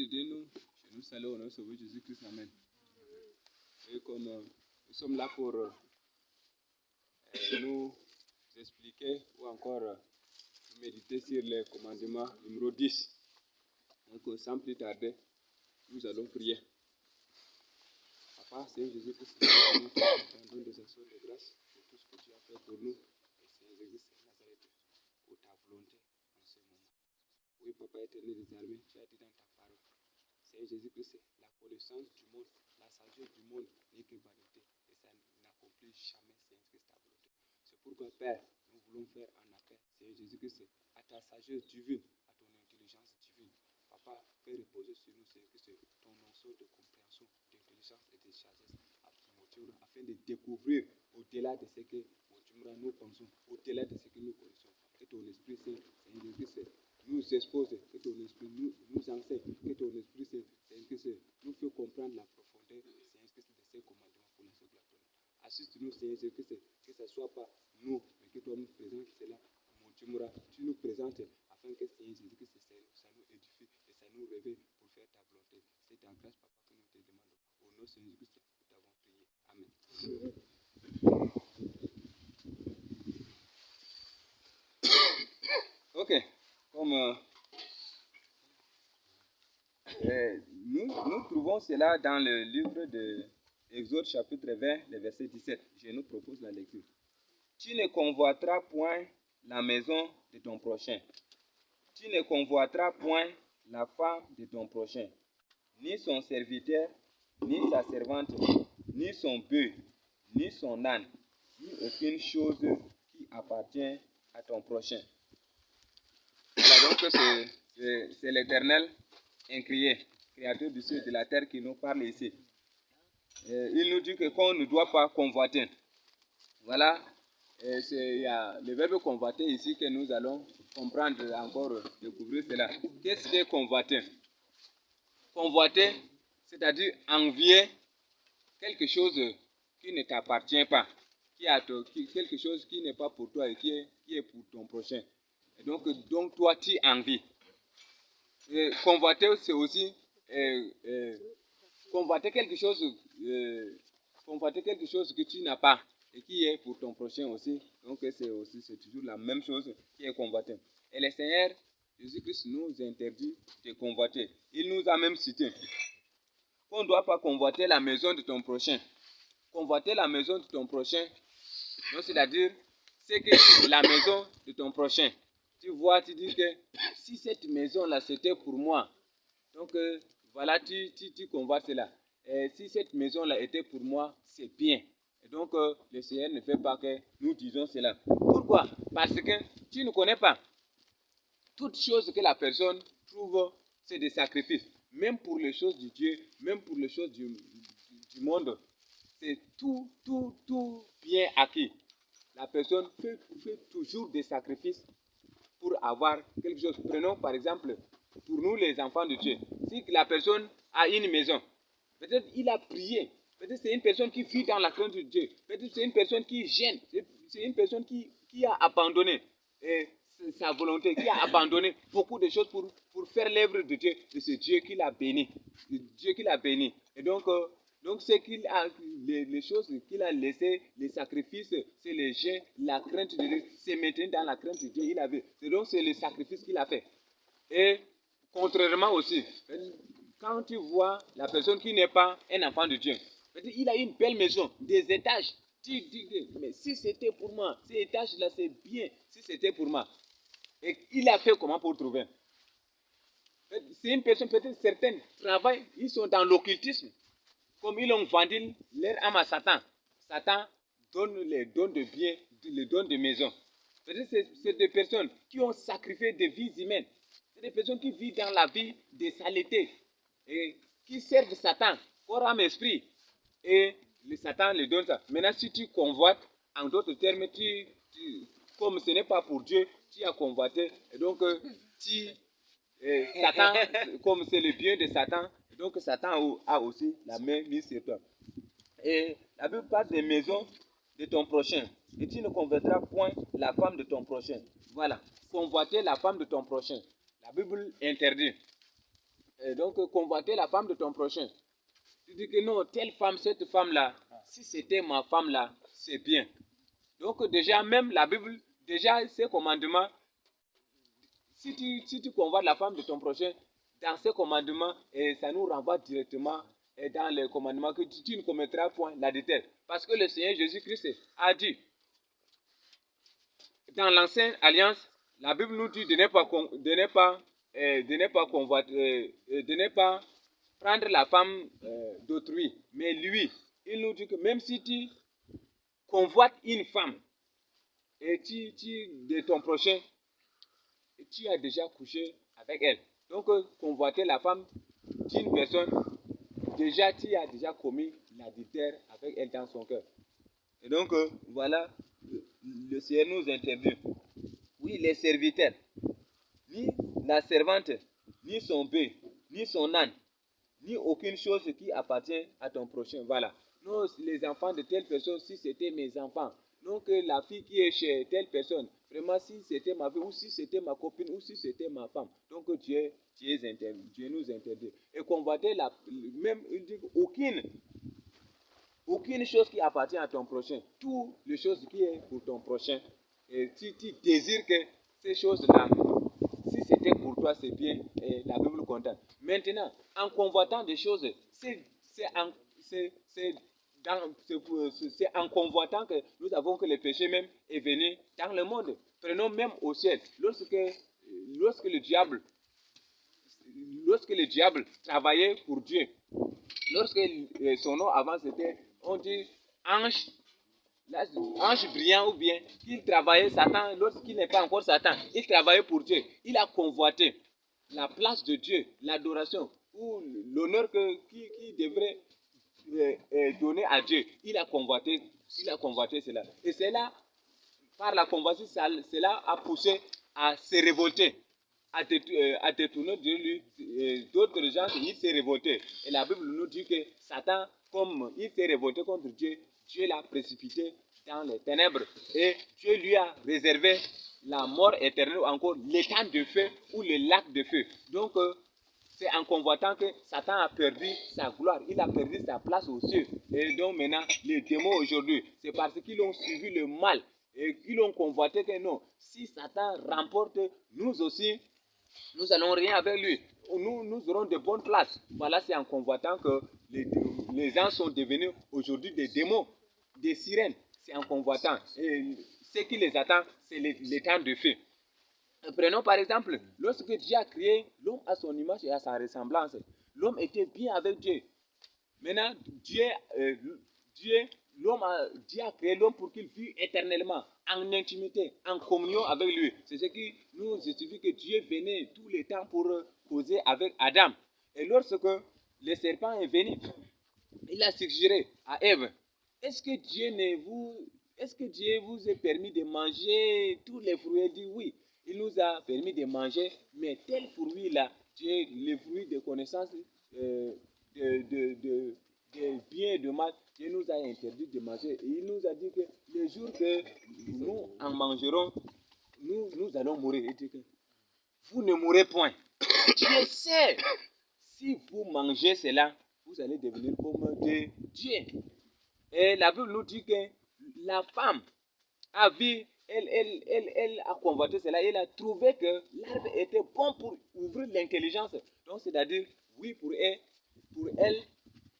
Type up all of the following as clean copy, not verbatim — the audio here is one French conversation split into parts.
Dieu, nous saluons au nom de Sauveur Jésus-Christ. Amen. Et comme nous sommes là pour nous expliquer ou encore méditer sur le commandement numéro 10. Donc, sans plus tarder, nous allons prier. Papa, Seigneur Jésus-Christ, nous te rendons des actions de grâce pour tout ce que tu as fait pour nous. Et Seigneur Jésus-Christ, Nazareth, pour ta volonté en ce moment. Oui, Papa éternel des armées, tu as dit dans ta parole, Seigneur Jésus-Christ, la connaissance du monde, la sagesse du monde n'est que vanité. Et ça n'accomplit jamais, Seigneur Jésus-Christ, ta volonté. C'est pourquoi, Père, nous voulons faire un appel, Seigneur Jésus-Christ, à ta sagesse divine, à ton intelligence divine. Papa, fais reposer sur nous, Seigneur Jésus-Christ, ton ensemble de compréhension, d'intelligence et de sagesse, afin de découvrir au-delà de ce que nous pensons, au-delà de ce que nous connaissons. Que ton Esprit Saint, Seigneur Jésus-Christ, nous expose, que ton Esprit nous enseigne, que ton Esprit Saint, Seigneur Jésus-Christ, nous fait comprendre la profondeur, Seigneur Jésus-Christ, de ces commandements pour la seconde place. Assiste-nous, Seigneur Jésus-Christ, que ce ne soit pas nous, mais que toi nous présentes cela. Tu nous présentes afin que Seigneur Jésus-Christ, ça nous édifie et ça nous réveille pour faire ta volonté. C'est ta grâce, Papa, que nous te demandons. Au nom de Seigneur Jésus-Christ, nous t'avons prié. Amen. Ok, comme nous trouvons cela dans le livre de Exode chapitre 20, le verset 17. Je nous propose la lecture. Tu ne convoiteras point la maison de ton prochain. Tu ne convoiteras point la femme de ton prochain, ni son serviteur, ni sa servante, ni son bœuf, ni son âne, ni aucune chose qui appartient à ton prochain. Voilà, donc c'est l'Éternel incrié, créateur du ciel et de la terre, qui nous parle ici. Il nous dit qu'on ne doit pas convoiter. Voilà, il y a le verbe convoiter ici que nous allons comprendre encore, découvrir cela. Qu'est-ce que convoiter? Convoiter, c'est-à-dire envier quelque chose qui ne t'appartient pas, quelque chose qui n'est pas pour toi et qui est pour ton prochain. Et donc toi, tu envies. Convoiter, c'est aussi convoiter quelque chose que tu n'as pas et qui est pour ton prochain aussi. Donc c'est toujours la même chose qui est convoiter. Et le Seigneur Jésus-Christ nous interdit de convoiter. Il nous a même cité qu'on ne doit pas convoiter la maison de ton prochain. Convoiter la maison de ton prochain, c'est-à-dire c'est que la maison de ton prochain, tu vois, tu dis que si cette maison-là c'était pour moi, donc voilà, tu convoites cela. Et si cette maison-là était pour moi, c'est bien. Et donc le Seigneur ne fait pas que nous disons cela. Pourquoi? Parce que tu ne connais pas. Toute chose que la personne trouve, c'est des sacrifices. Même pour les choses de Dieu, même pour les choses du monde, c'est tout bien acquis. La personne fait toujours des sacrifices pour avoir quelque chose. Prenons par exemple, pour nous les enfants de Dieu, si la personne a une maison, peut-être il a prié, peut-être c'est une personne qui vit dans la crainte de Dieu, peut-être c'est une personne qui gêne, c'est une personne qui a abandonné sa volonté, qui a abandonné beaucoup de choses pour faire l'œuvre de Dieu, et c'est Dieu qui l'a béni. Dieu qui l'a béni. Et donc c'est qu'il a les choses qu'il a laissées, les sacrifices, c'est les jeûnes, la crainte de Dieu, c'est maintenant dans la crainte de Dieu il avait. Et donc c'est le sacrifice qu'il a fait. Et contrairement aussi, quand tu vois la personne qui n'est pas un enfant de Dieu, il a une belle maison, des étages. Tu dis, mais si c'était pour moi, ces étages-là c'est bien, si c'était pour moi. Et il a fait comment pour trouver? C'est une personne, peut-être certaines travaillent, ils sont dans l'occultisme. Comme ils ont vendu leur âme à Satan. Satan donne les dons de biens, les dons de maison. C'est des personnes qui ont sacrifié des vies humaines. C'est des personnes qui vivent dans la vie de saleté et qui servent Satan, corps, âme, esprit. Et le Satan les donne ça. Maintenant, si tu convoites, en d'autres termes, comme ce n'est pas pour Dieu, tu as convoité. Et donc, Satan, comme c'est le bien de Satan, donc Satan a aussi la main mise sur toi. Et la Bible parle des maisons de ton prochain. Et tu ne convoiteras point la femme de ton prochain. Voilà. Convoiter la femme de ton prochain. La Bible interdit. Donc, convoiter la femme de ton prochain. Tu dis que non, telle femme, cette femme-là, si c'était ma femme-là, c'est bien. Donc, déjà, même la Bible, déjà, ces commandements, si tu convoites la femme de ton prochain, dans ces commandements, ça nous renvoie directement dans les commandements que tu ne commettras point l'adultère. Parce que le Seigneur Jésus-Christ a dit, dans l'ancienne alliance, la Bible nous dit de ne pas prendre la femme d'autrui. Mais lui, il nous dit que même si tu convoites une femme et de ton prochain, tu as déjà couché avec elle. Donc, convoiter la femme d'une personne, déjà tu as déjà commis l'adultère avec elle dans son cœur. Et donc, voilà, le Seigneur nous interdit. Oui, les serviteurs, ni la servante, ni son bœuf, ni son âne, ni aucune chose qui appartient à ton prochain. Voilà. Non, les enfants de telle personne, si c'était mes enfants. Non, que la fille qui est chez telle personne, vraiment, si c'était ma fille, ou si c'était ma copine, ou si c'était ma femme. Donc, Dieu nous interdit. Et convoiter même, il dit aucune chose qui appartient à ton prochain. Toutes les choses qui sont pour ton prochain. Et si tu désires que ces choses-là, si c'était pour toi, c'est bien, et la Bible condamne. Maintenant, en convoitant des choses, c'est en convoitant que nous avons que le péché même est venu dans le monde. Prenons même au ciel. Lorsque le diable travaillait pour Dieu, lorsque son nom avant c'était, on dit ange, ange brillant, ou bien qu'il travaillait Satan, lorsqu'il n'est pas encore Satan, il travaillait pour Dieu. Il a convoité la place de Dieu, l'adoration ou l'honneur qui devrait donner à Dieu. Il a convoité cela. Et c'est là, par la convoitise, cela a poussé à se révolter, à détourner de lui. D'autres gens, il s'est révolté. Et la Bible nous dit que Satan, comme il s'est révolté contre Dieu, Dieu l'a précipité dans les ténèbres. Et Dieu lui a réservé la mort éternelle, ou encore l'étang de feu ou le lac de feu. Donc, c'est en convoitant que Satan a perdu sa gloire, il a perdu sa place aux cieux. Et donc maintenant, les démons aujourd'hui, c'est parce qu'ils ont suivi le mal et qu'ils ont convoité que non, si Satan remporte, nous aussi, nous n'allons rien avec lui. Nous aurons de bonnes places. Voilà, c'est en convoitant que les gens sont devenus aujourd'hui des démons, des sirènes. C'est en convoitant. Et ce qui les attend, c'est l'étang de feu. Prenons par exemple, lorsque Dieu a créé l'homme à son image et à sa ressemblance, l'homme était bien avec Dieu. Maintenant, Dieu a créé l'homme pour qu'il vive éternellement, en intimité, en communion avec lui. C'est ce qui nous justifie que Dieu venait tous les temps pour causer avec Adam. Et lorsque le serpent est venu, il a suggéré à Ève, est-ce que Dieu vous a permis de manger tous les fruits? Elle dit oui, il nous a permis de manger, mais tel fruit-là, le fruit de connaissance de bien et de mal, Dieu nous a interdit de manger. Et il nous a dit que le jour que nous en mangerons, nous allons mourir. Il dit que vous ne mourrez point. Dieu sait, si vous mangez cela, vous allez devenir comme Dieu. Et la Bible nous dit que la femme a vu, elle a convoité cela, elle a trouvé que l'arbre était bon pour ouvrir l'intelligence. Donc, c'est-à-dire, oui, pour elle,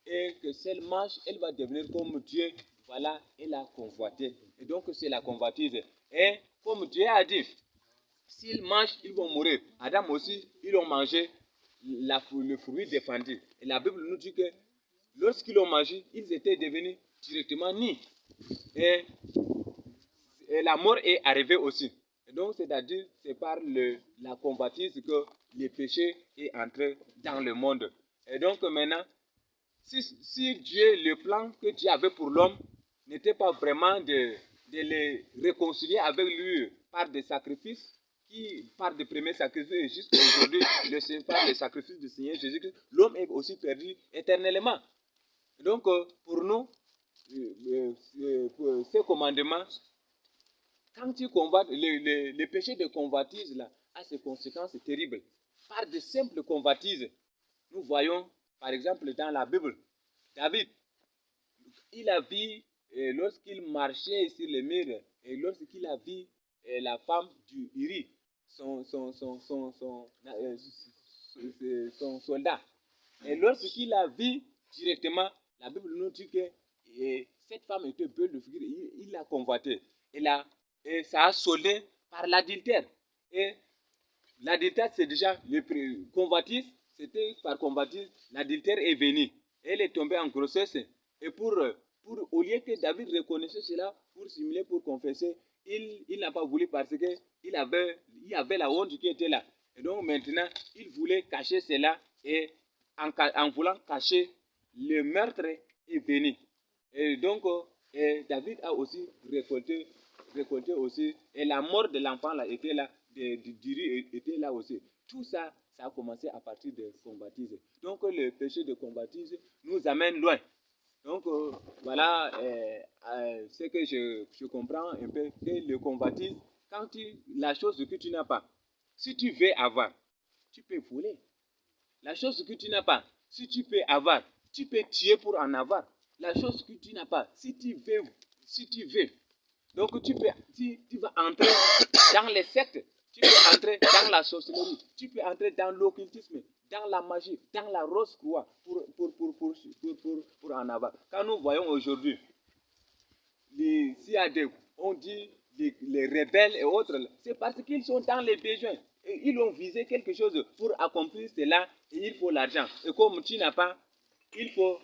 et que si elle mange, elle va devenir comme Dieu. Voilà, elle a convoité. Et donc, c'est la convoitise. Et comme Dieu a dit, s'ils mangent, ils vont mourir. Adam aussi, ils ont mangé le fruit défendu. Et la Bible nous dit que lorsqu'ils ont mangé, ils étaient devenus directement nus. Et la mort est arrivée aussi. Et donc, c'est-à-dire, c'est par la convoitise que le péché est entré dans le monde. Et donc, maintenant, si Dieu, le plan que Dieu avait pour l'homme, n'était pas vraiment de les réconcilier avec lui par des sacrifices, par des premiers sacrifices, jusqu'à aujourd'hui, par les sacrifices du Seigneur Jésus-Christ, l'homme est aussi perdu éternellement. Donc, pour nous, pour ces commandements, quand tu combattes, le péché de convoitise là, a ses conséquences terribles. Par de simples convoitises, nous voyons, par exemple, dans la Bible, David, il a vu, lorsqu'il marchait sur les murs, et lorsqu'il a vu la femme du Uri, son soldat, et lorsqu'il a vu directement, la Bible nous dit que cette femme était belle de figure, il l'a convoitée, et ça a soldé par l'adultère. Et l'adultère, c'est déjà le convoitise, c'était par convoitise, l'adultère est venu. Elle est tombée en grossesse. Et au lieu que David reconnaisse cela, pour simuler, pour confesser, il n'a pas voulu parce qu'il il y avait la honte qui était là. Et donc maintenant, il voulait cacher cela et en voulant cacher le meurtre est venu. Et donc, David a aussi récolté aussi, et la mort de l'enfant là était là, du était là aussi. Tout ça, ça a commencé à partir de convoitise. Donc, le péché de convoitise nous amène loin. Donc, voilà ce que je comprends un peu, que le convoitise, la chose que tu n'as pas, si tu veux avoir, tu peux voler. La chose que tu n'as pas, si tu peux avoir, tu peux tuer pour en avoir. La chose que tu n'as pas, si tu veux, donc tu vas entrer dans les sectes, tu peux entrer dans la sorcellerie, tu peux entrer dans l'occultisme, dans la magie, dans la rose croix pour en avoir. Quand nous voyons aujourd'hui, s'il y a on dit les rebelles et autres, c'est parce qu'ils sont dans les besoins. Et ils ont visé quelque chose pour accomplir cela et il faut l'argent. Et comme tu n'as pas, il faut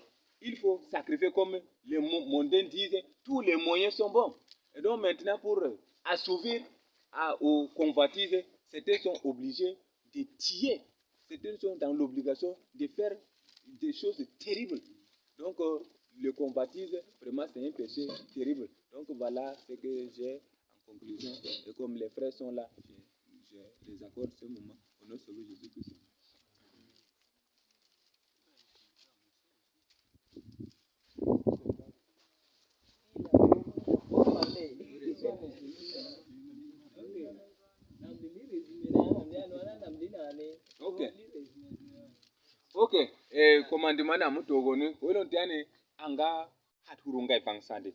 sacrifier comme les mondains disent, tous les moyens sont bons. Et donc maintenant pour assouvir aux convoitises, certains sont obligés de tuer. Certains sont dans l'obligation de faire des choses terribles. Donc le convoitise, vraiment c'est un péché terrible. Donc voilà ce que j'ai en conclusion. Et comme les frères sont là, je les accorde ce moment au nom de Sauveur Jésus-Christ. Ok. Ok. Commandement na mutogoni, welo tiani anga haturunga ipangsande.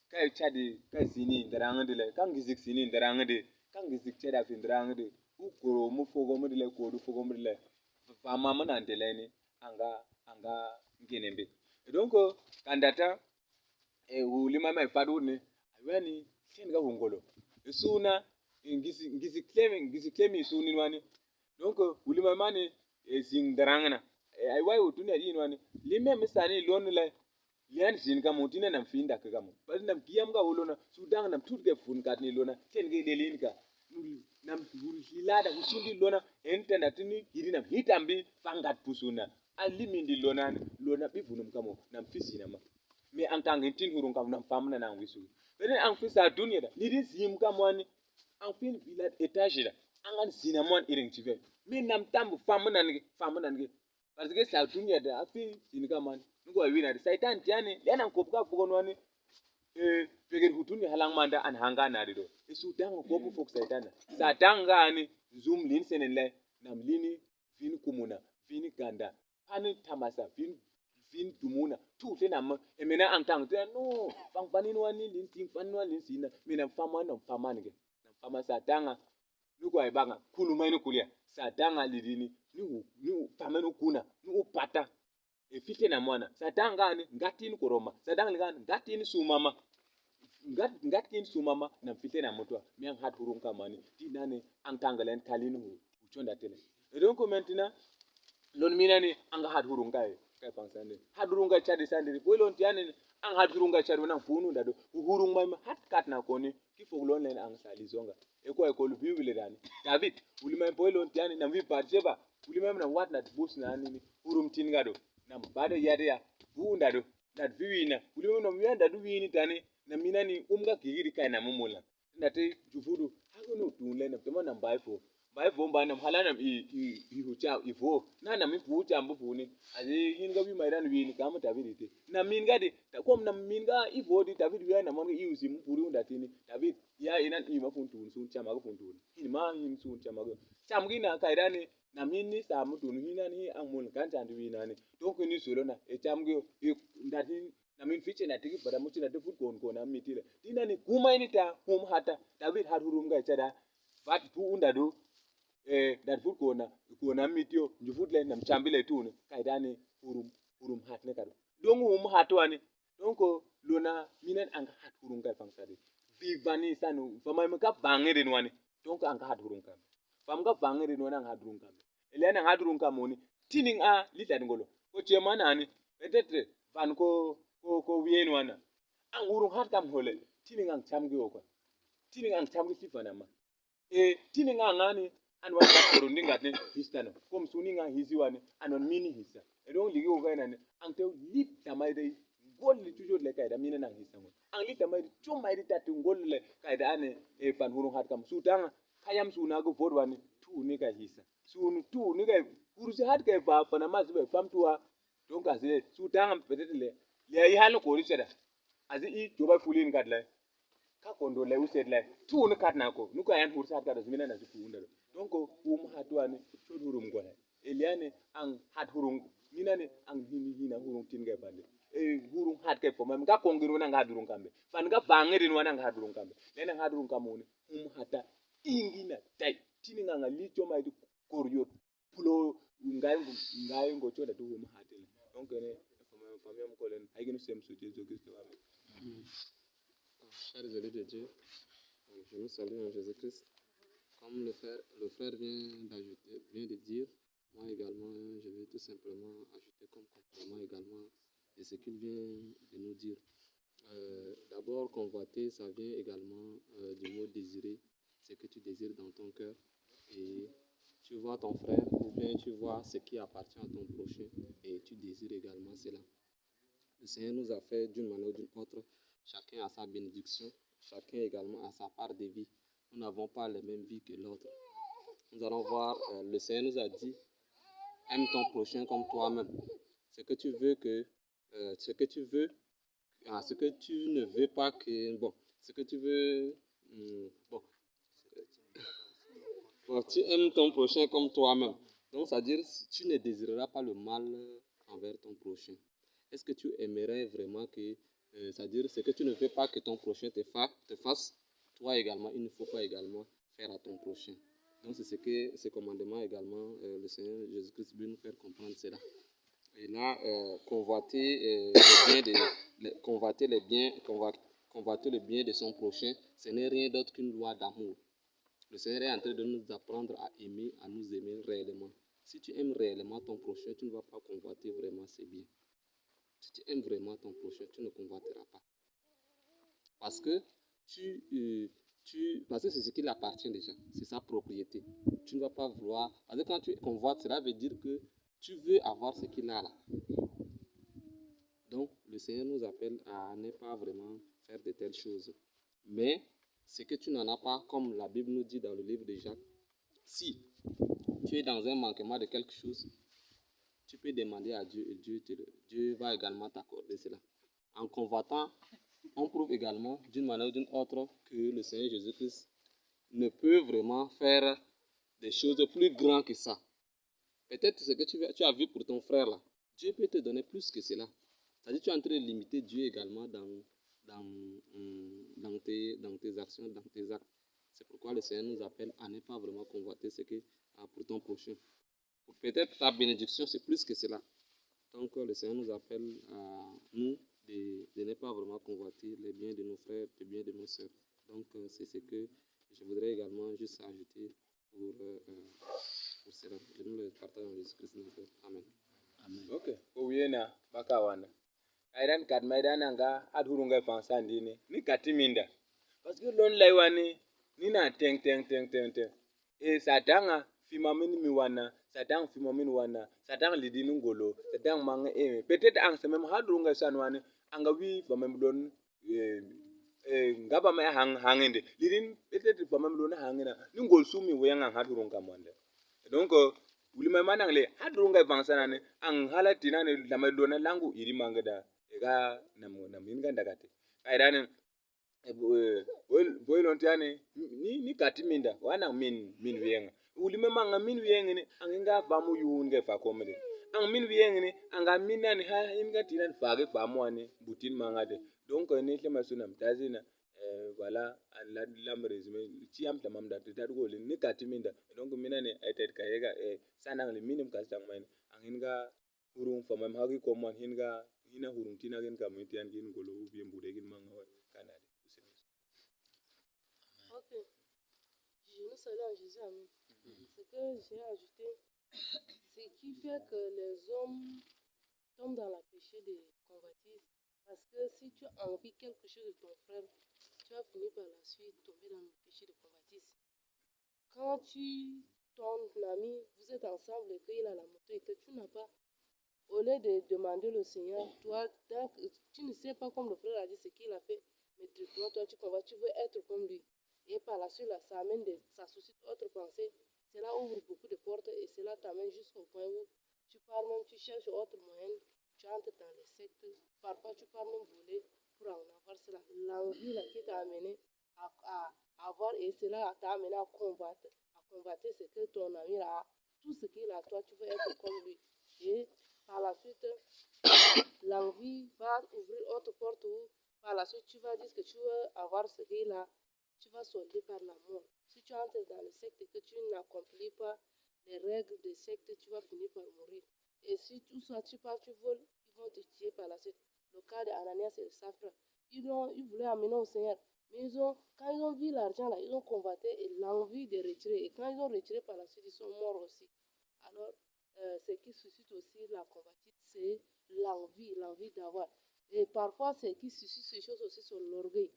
Kai chadi kai sini ndarangde le, kan gizik sini ndarangde, kan gizik chada fin ndarangde. Ukoro mu fogo mu dile ko du fogo mu dile. Fama mana ndeleni anga ngenembe. Donc kandata ulima mai fadu ne ayani kenga wongolo. Suna ngisi klemi suni wani. Donc ulima mani zing darangna. Ay way utuni adi wani. Lime misani lonu la lian zin ka mutine nam finda ka gamu. Bas nam kiyam ga wolona sudang nam tutge fun kat ni lona kenga delin ka. Nam hilada usundi lona ente na tini hiri nam hitambi fangat pusuna. Alimindi lona bi funum kamo nam fisi ma. Me ang tangin tin hurung kam nam famna nang wisu. Benen ang fisa dunia da nidi zim kamwani ang fin bilat etage da angan sinamon iring chive. Me nam tambu famna nge. Parce que sa dunia da afi sinikaman. Ngo wina da saitan tiani yana kopka fogonwani pegel hutuni halang manda an hanga na dido. Isu dango kopu fok saitan. Satanga ani zoom lin senenle nam lini vin kumuna vin ganda pani tamasa vin tumuna tu fe nam emena antang te no fang panin wani lin ting fan wani lin sina mena fama nam fama nge nam fama satanga nuko ay banga kulu mai no kulia satanga lidini nu fama no kuna nu pata e fite na mwana satanga ni ngatin koroma satanga ni ngatin sumama ngatkin sumama na fite na mutwa mian hat hurun kamani tinane antangalen talinu uchonda tele et donc maintenant lon minani anga hat hurun kai pansande hat hurun ga chadi sande ko lon tiane ang hat hurun ga chadi na funu dado hurun mai hat kat na koni ki foglon len ang salizonga e ko lu bible dani David ulima boy lon tiane na vi parjeba ulima na wat na bus na nini hurum tingado na bado yade ya bunda do na viwina ulima na wianda du wini tani na minani umga kigiri kai na mumula na te jufudu hagono tunle na temo na baifo mba na halana i hucha ifo na mi pucha mbu ni aje hinga wi maidan wi ni kama David te na minga de ta kom na minga ifo di David wi na mon i usi mpuri unda tini David ya ina i ma funtu sun chama go funtu ni ma hin sun chama go chamgi na kaidani na mini sa mu tun hina ni amul kan tan wi na ni donc ni solo na e cham go e ndati na min fiche na tigi pada mutina de fut kon na mitile dina ni kuma ni ta hum hata david har hurum ga chada vat pu unda do dat fut ko na mitio njufut le nam chambile tun kai dani hurum hat ne kado donc hum hatwani donc lona minen ang hat hurum ga fangsade vivani sanu famay ka bangere wani donc ang hat hurum kam fam ga bangere no ang hat hurum kam ele na hat hurum kam oni tining a lita ngolo ko chema nani peut-être van ko wien wana ang hurum hat kam hole tining ang chamgi ko tining ang chamgi sifana ma tining ang ngani an wa ka ko ndinga ne histano kom suninga hisi wani anon mini hisa e don ligi o ga nani ang te lit tamay dai gol li toujours le kayda mina nang hisango ang li tamay chumay di tatu gol le kayda ane pan hurum hat kam sutanga kayam suna go fodwani tu ni ka hisa sunu tu ni ka kursi hat ka ba pana mas be fam tuwa donc ase sutanga peut-être le yi halu ko riseda azi I joba fulin kadla ka kondo le used le tu ni kat na ko nu ka yan hursi hat ka da mina na su unda donc hatwani chod hurum gola eliane ang hat hurum mina ne ang hina hurum tinga bande hurum hat ke pomam ga kongiru na ngadurun kambe fan ga bangere no na ngadurun kambe lena ngadurun kamone hata ingina tai tini nga licho mai koryo pulo ngai ngo choda to hatel donc ne famam ko len ay gënu sem su Jésus Christ wa Chers élus de Dieu, je nous salue en Jésus-Christ. Comme le frère vient de dire, moi également, je vais tout simplement ajouter comme complément également de ce qu'il vient de nous dire. D'abord, convoiter, ça vient également du mot désirer, ce que tu désires dans ton cœur. Et tu vois ton frère, ou bien tu vois ce qui appartient à ton prochain, et tu désires également cela. Le Seigneur nous a fait d'une manière ou d'une autre, chacun a sa bénédiction, chacun également a sa part de vie. Nous n'avons pas les mêmes vies que l'autre. Nous allons voir, le Seigneur nous a dit, aime ton prochain comme toi-même. Ce que tu veux, ce que tu ne veux pas que, ce que tu veux, tu aimes ton prochain comme toi-même. Donc, c'est-à-dire, tu ne désireras pas le mal envers ton prochain. Est-ce que tu aimerais vraiment que, c'est-à-dire, ce que tu ne veux pas que ton prochain te fasse, toi également, il ne faut pas également faire à ton prochain. Donc, c'est ce commandement également, le Seigneur Jésus-Christ veut nous faire comprendre cela. Et là, convoiter le bien de son prochain, ce n'est rien d'autre qu'une loi d'amour. Le Seigneur est en train de nous apprendre à aimer, à nous aimer réellement. Si tu aimes réellement ton prochain, tu ne vas pas convoiter vraiment ses biens. Si tu aimes vraiment ton prochain, tu ne convoiteras pas. Parce que parce que c'est ce qui lui appartient déjà, c'est sa propriété. Tu ne vas pas vouloir. Parce que quand tu convoites, cela veut dire que tu veux avoir ce qu'il a là. Donc, le Seigneur nous appelle à ne pas vraiment faire de telles choses. Mais, ce que tu n'en as pas, comme la Bible nous dit dans le livre de Jacques, si tu es dans un manquement de quelque chose, tu peux demander à Dieu et Dieu va également t'accorder cela. En convoitant, on prouve également d'une manière ou d'une autre que le Seigneur Jésus-Christ ne peut vraiment faire des choses plus grandes que ça. Peut-être ce que tu as vu pour ton frère là, Dieu peut te donner plus que cela. C'est-à-dire que tu es en train de limiter Dieu également dans tes actions, dans tes actes. C'est pourquoi le Seigneur nous appelle à ne pas vraiment convoiter ce qui est pour ton prochain. Peut-être ta bénédiction, c'est plus que cela. Donc le Seigneur nous appelle à nous de ne pas vraiment convoiter les biens de nos frères, les biens de nos sœurs. Donc c'est ce que je voudrais également juste ajouter pour cela. Je nous le partage en Jésus-Christ. Amen. Amen. Ok. Oyena bakawana. Aidan kat maidan anga adhurunga fansandini ni katiminda. Parce que lon laiwani ni na teng. E sadanga fimamini miwana, sadang fimamini wana, sadang lidini ngolo, sadang manga peut-être ang se même hadrunga sanwani anga wi famam don ngaba ma hangende. Lidin peut-être famam don hangena ni ngol sumi wenga hadrunga mwande. Donc ulima manangle hadrunga fansanane ang halatina ne lamadona langu iri mangada ega naminga ndagate. Kaidane boy lontiane ni katiminda wana min wienga ulime manga min wienga ni anginga famu yunge fa komede ang min wienga ni anga minani ha inga tinan fage famu ani butin manga de donc ni tlema sunam tazina voilà an lam resume tiam tamam da gol ni katiminda donc minani etet kayega sanang le minim kasang main anginga hurung famam hagi komman hinga hina hurung tina gen kamitian gin golo ubiem budegin manga kanade. Ok, je me salue en Jésus, amen. Ce que j'ai ajouté, c'est qui fait que les hommes tombent dans la péché de convoitise. Parce que si tu envies quelque chose de ton frère, tu vas finir par la suite tomber dans le péché de convoitise. Quand ton ami, vous êtes ensemble et qu'il a la moto et que tu n'as pas, au lieu de demander au Seigneur, toi, tu ne sais pas comme le frère a dit ce qu'il a fait, mais toi, tu convoites, tu veux être comme lui. Et par la suite, là, ça suscite autre pensée. Cela ouvre beaucoup de portes et cela t'amène jusqu'au point où tu pars même, tu cherches autre moyen, tu entres dans les sectes. Parfois, tu pars même voler pour en avoir cela. L'envie là, qui t'a amené à avoir et cela t'a amené à combattre ce que ton ami a. Tout ce qu'il a, toi, tu veux être comme lui. Et par la suite, l'envie va ouvrir autre porte où par la suite, tu vas dire que tu veux avoir ce qu'il a. Tu vas solder par la mort. Si tu entres dans le secte et que tu n'accomplis pas les règles des sectes, tu vas finir par mourir. Et si tout ça, tu pars, tu voles, ils vont te tuer par la suite. Le cas d'Ananias et de Saphira, ils voulaient amener au Seigneur. Mais quand ils ont vu l'argent là, ils ont combattu et l'envie de retirer. Et quand ils ont retiré par la suite, ils sont morts aussi. Alors, ce qui suscite aussi la combattite, c'est l'envie d'avoir. Et parfois, ce qui suscite ces choses aussi, c'est l'orgueil.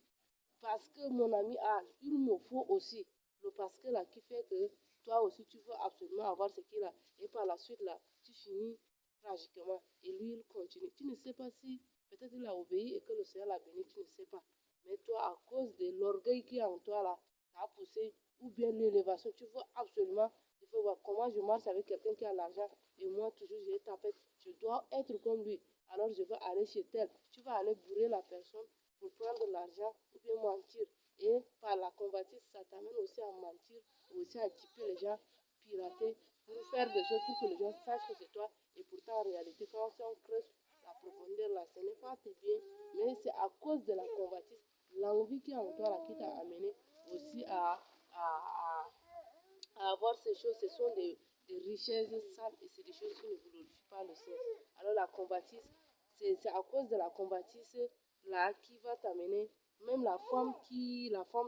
Parce que mon ami a, il me faut aussi le parce que là qui fait que toi aussi tu veux absolument avoir ce qu'il a. Et par la suite là, tu finis tragiquement. Et lui, il continue. Tu ne sais pas si peut-être il a obéi et que le Seigneur l'a béni, tu ne sais pas. Mais toi, à cause de l'orgueil qui est en toi là, t'as poussé, ou bien l'élévation, tu veux absolument, il faut voir comment je marche avec quelqu'un qui a l'argent et moi toujours j'ai tapé, je dois être comme lui. Alors je vais aller chez tel. Tu vas aller bourrer la personne pour prendre l'argent ou bien mentir. Et par la convoitise, ça t'amène aussi à mentir, aussi à typer les gens, pirater, pour faire des choses pour que les gens sachent que c'est toi. Et pourtant, en réalité, quand on creuse la profondeur là, ce n'est pas tout bien, mais c'est à cause de la convoitise, l'envie qui est en toi là, qui t'a amené aussi à avoir ces choses. Ce sont des richesses sales et c'est des choses qui ne glorifient pas le Seigneur. Alors la convoitise, c'est à cause de la convoitise là qui va t'amener, même la femme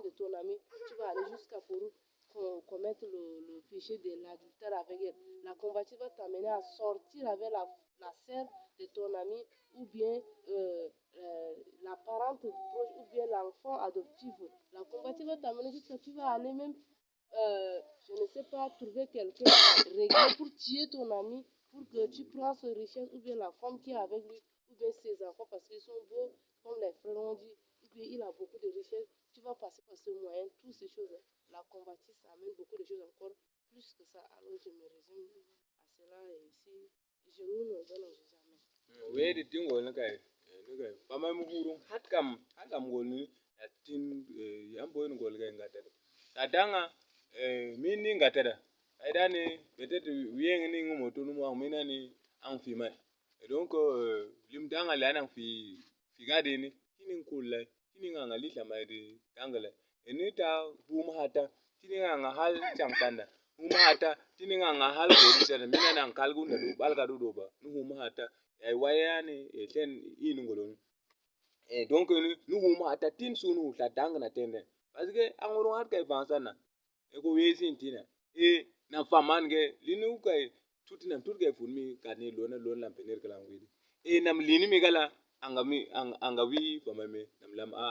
de ton ami, tu vas aller jusqu'à pour commettre le péché de l'adultère avec elle. La convoitise va t'amener à sortir avec la sœur de ton ami ou bien la parente proche ou bien l'enfant adoptif. La convoitise va t'amener jusqu'à tu vas aller même je ne sais pas, trouver quelqu'un réglé pour tuer ton ami, pour que tu prends ses richesses, ou bien la femme qui est avec lui, ou bien ses enfants, parce qu'ils sont beaux, comme les frères ont dit, ou bien il a beaucoup de richesses, tu vas passer par ce moyen, toutes ces choses. La convoitise, ça amène beaucoup de choses encore, plus que ça. Alors je me résume à cela, et ici, je nous le donne en Jésus. Amen. We di tingo na kai pama mu hurung hatkam golni tin yambo ni gol ga ngata tadanga mini ngata da aidani peut-être wieng ni ngumo to no mina ni an fi mai donc lim danga la nan fi gade ni tinin kulla tinin nga li mai di dangala enita hum hata tinin nga hal changsanda hum hata tinin nga hal ko disana mina nan kalgunda do balga do ba nu hum hata wayani ten in ngolon donc nu huma ata tin sunu la dang na tende parce que angoro hat kay fansana ko wesin tina na faman ge linu kay tutina turge funmi kane lona lon penir kala ngidi nam lini mi gala anga wi famame nam lam a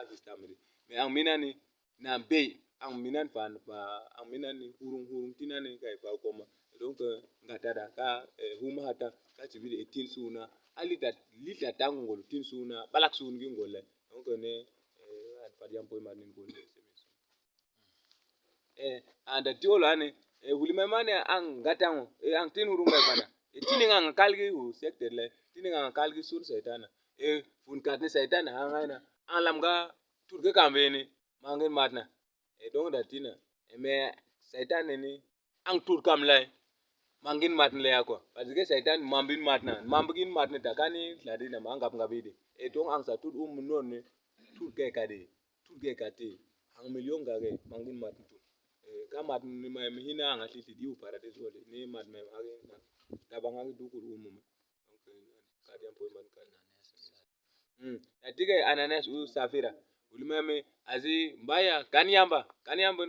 histamri me ang minani na be ang minan fan fa ang minani hurung tinani kay fa koma donc ngatada ka huma hata ka tibide tin suna alita lita tangu ngol tin suna balak sun gi ngol donc ne an fadiam poy manin ngol anda tiolo ane hulima mane ang gatango ang tin hurunga bana tini nga kalgi hu sector le tini nga kalgi sur setana fun kat ni setana hangaina alam ga tout que kambeni mangin matna et donc datina mais satan ni ang tout kam lai mangin matn le quoi parce que satan mambin matna mambin matna takani ladina mangap ngabidi et donc ang sa tout non ne tout ke kade tout ke kate ang million gage mangin matn tout ka matn ni mai hina ang atiti di paradise wole ni mat mai age na tabanga du ko donc kadiam po man kan natige ananas u safira ulimame azi mbaya kanyamba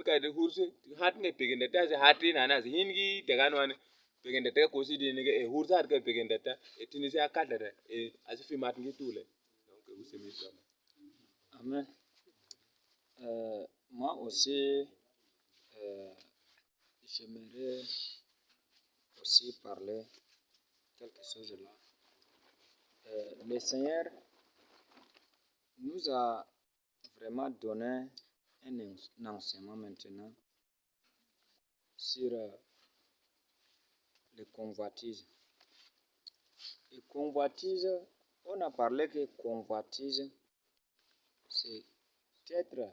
ka de hurse hat nge pegenda ta hati nanas hingi teganwane pegenda te kosi de nge e hursa hat ke pegenda ta e tinisi akada e azi fi mat ngi tule donc vous c'est ça. Amen. Moi aussi, j'aimerais aussi parler quelque chose là. Le Seigneur nous a vraiment donné un enseignement maintenant sur le convoitise. Et convoitise, on a parlé que convoitise, c'est être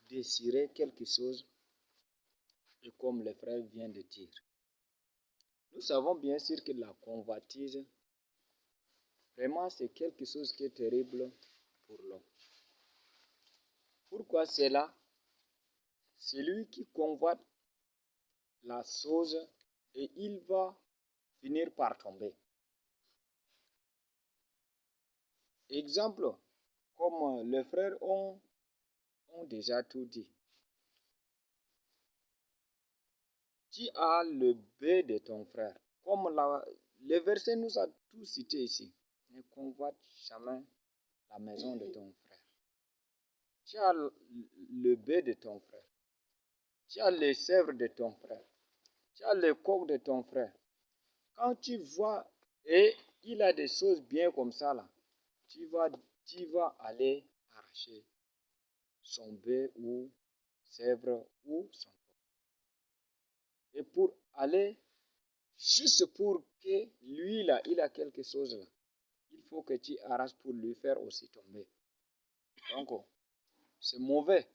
désirer quelque chose, et comme le frère vient de dire. Nous savons bien sûr que la convoitise, vraiment c'est quelque chose qui est terrible pour l'homme. Pourquoi c'est là? C'est lui qui convoite la chose et il va finir par tomber. Exemple, comme les frères ont déjà tout dit. Tu as le B de ton frère. Comme le verset nous a tout cité ici. Ne convoite jamais la maison de ton frère. Tu as le B de ton frère. Tu as les sèvres de ton frère. Tu as le coq de ton frère. Quand tu vois, et il a des choses bien comme ça là, tu vas aller arracher son bœuf ou sèvre ou son coq. Et pour aller, juste pour que lui là, il a quelque chose là, il faut que tu arraches pour lui faire aussi tomber. Donc, c'est mauvais.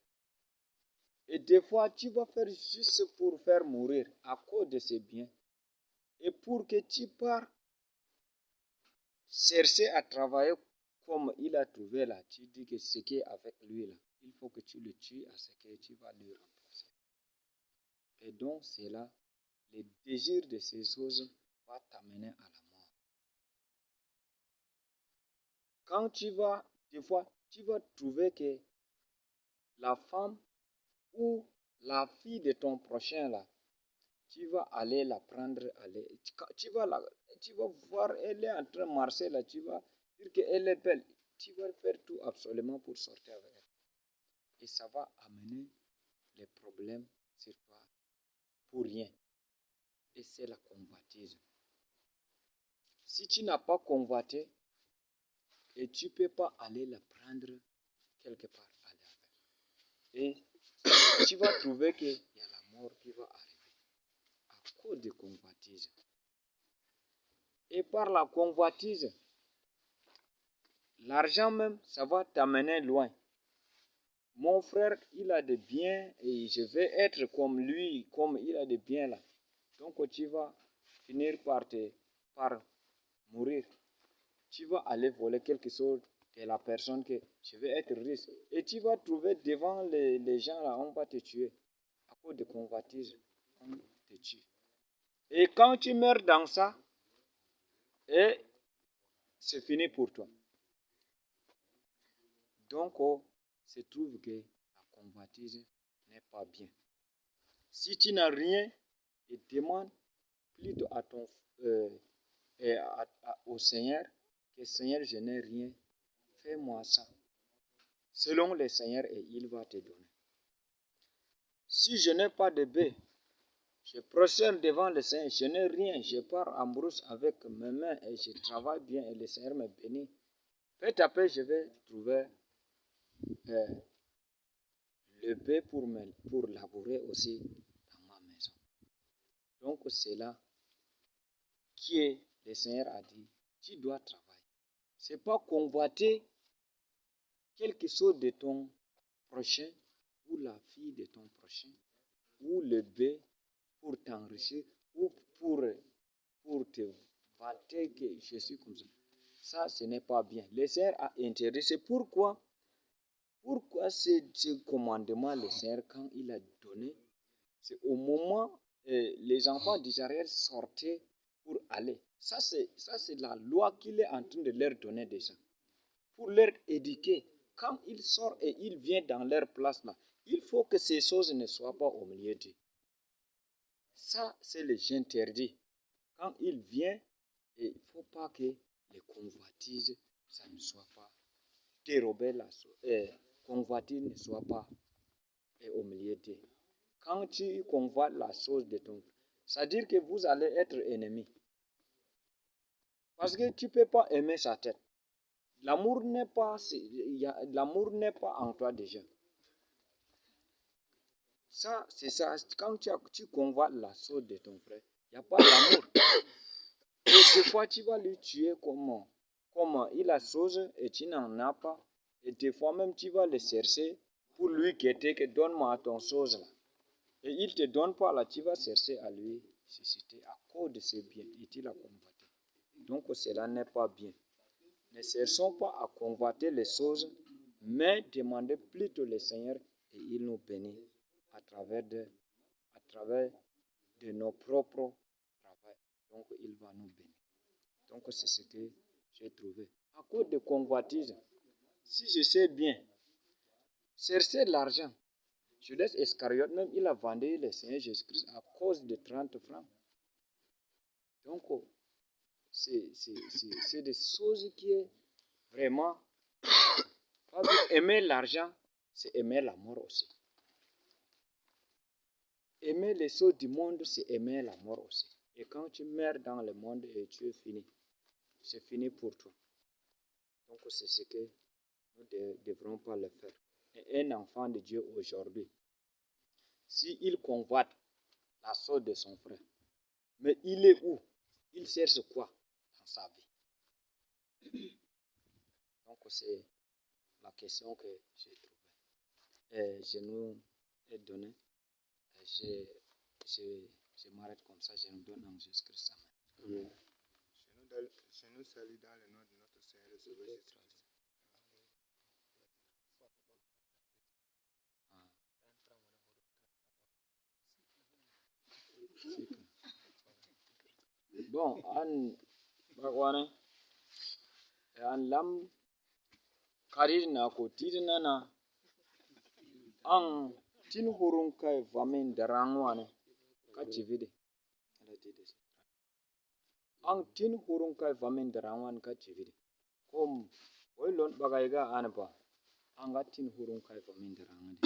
Et des fois, tu vas faire juste pour faire mourir à cause de ses biens. Et pour que tu pars chercher à travailler comme il a trouvé là, tu dis que ce qui est avec lui là, il faut que tu le tues à ce que tu vas lui remplacer. Et donc, c'est là, le désir de ces choses va t'amener à la mort. Quand tu vas, des fois, tu vas trouver que la femme ou la fille de ton prochain là, tu vas aller la prendre, tu vas voir, elle est en train de marcher là, tu vas dire qu'elle est belle, tu vas faire tout absolument pour sortir avec elle. Et ça va amener les problèmes sur toi pour rien. Et c'est la convoitise. Si tu n'as pas convoité, et tu ne peux pas aller la prendre quelque part, aller avec. Et tu vas trouver qu'il y a la mort qui va arriver à cause de convoitise. Et par la convoitise, l'argent même, ça va t'amener loin. Mon frère, il a des biens et je vais être comme lui, comme il a des biens là. Donc tu vas finir par mourir. Tu vas aller voler quelque chose de la personne que je vais être riche. Et tu vas trouver devant les gens là, on va te tuer. À cause de convoitise, on te tue. Et quand tu meurs dans ça, et c'est fini pour toi. Donc, se trouve que la convoitise n'est pas bien. Si tu n'as rien, et demande plutôt à ton, au Seigneur, que Seigneur, je n'ai rien, fais-moi ça. Selon le Seigneur, et il va te donner. Si je n'ai pas de bœuf, je procède devant le Seigneur, je n'ai rien, je pars en brousse avec mes mains et je travaille bien et le Seigneur me bénit. Peu à peu, je vais trouver le bœuf pour labourer aussi dans ma maison. Donc, c'est là que le Seigneur a dit, tu dois travailler. Ce n'est pas convoiter quelque chose de ton prochain, ou la fille de ton prochain, ou le bébé pour t'enrichir, ou pour te vanter que je suis comme ça. Ça, ce n'est pas bien. Le Seigneur a interdit. C'est pourquoi ce commandement, le Seigneur, quand il a donné, c'est au moment où les enfants d'Israël sortaient pour aller. Ça, c'est la loi qu'il est en train de leur donner déjà. Pour leur éduquer. Quand ils sortent et ils viennent dans leur place là, il faut que ces choses ne soient pas au milieu d'eux. Ça, c'est le interdit. Quand il vient, il ne faut pas que les convoitises, ça ne soit pas dérobé, convoitises ne soient pas au milieu d'eux. Quand tu convoites la chose de ton frère, c'est-à-dire que vous allez être ennemis. Parce que tu ne peux pas aimer sa tête. L'amour n'est pas en toi déjà. Ça, c'est ça. Quand tu convoites la chose de ton frère, il n'y a pas d'amour. Et des fois, tu vas lui tuer comme il a chose et tu n'en as pas. Et des fois même, tu vas le chercher pour lui guetter que donne-moi ton chose là. Et il ne te donne pas là, tu vas chercher à lui susciter à cause de ses biens. Et tu l'as convoité. Donc cela n'est pas bien. Ne cherchons pas à convoiter les choses, mais demandez plutôt le Seigneur et il nous bénit à travers de nos propres travaux. Donc il va nous bénir. Donc c'est ce que j'ai trouvé. À cause de convoitise, si je sais bien, chercher l'argent. Judas Iscariote même, il a vendu le Seigneur Jésus-Christ à cause de 30 francs. Donc c'est des choses qui est vraiment... Aimer l'argent, c'est aimer la mort aussi. Aimer les choses du monde, c'est aimer la mort aussi. Et quand tu meurs dans le monde et tu es fini, c'est fini pour toi. Donc c'est ce que nous ne devrons pas le faire. Et un enfant de Dieu aujourd'hui, s'il convoite la chose de son frère, mais il est où? Il cherche quoi dans sa vie? Donc c'est la question que j'ai trouvée. Et je nous ai donné. Je m'arrête comme ça, je nous donne en Jésus-Christ. Amen. Je nous salue dans le nom de notre Seigneur et Sauveur Jésus-Christ. Bon, an lam karir na ko tidina na an tin hurun kai vamin darangwane ka tivide an tin hurun kai vamin darangwan ka tivide kom oilon bagaiga anba an ga tin hurun kai vamin darangade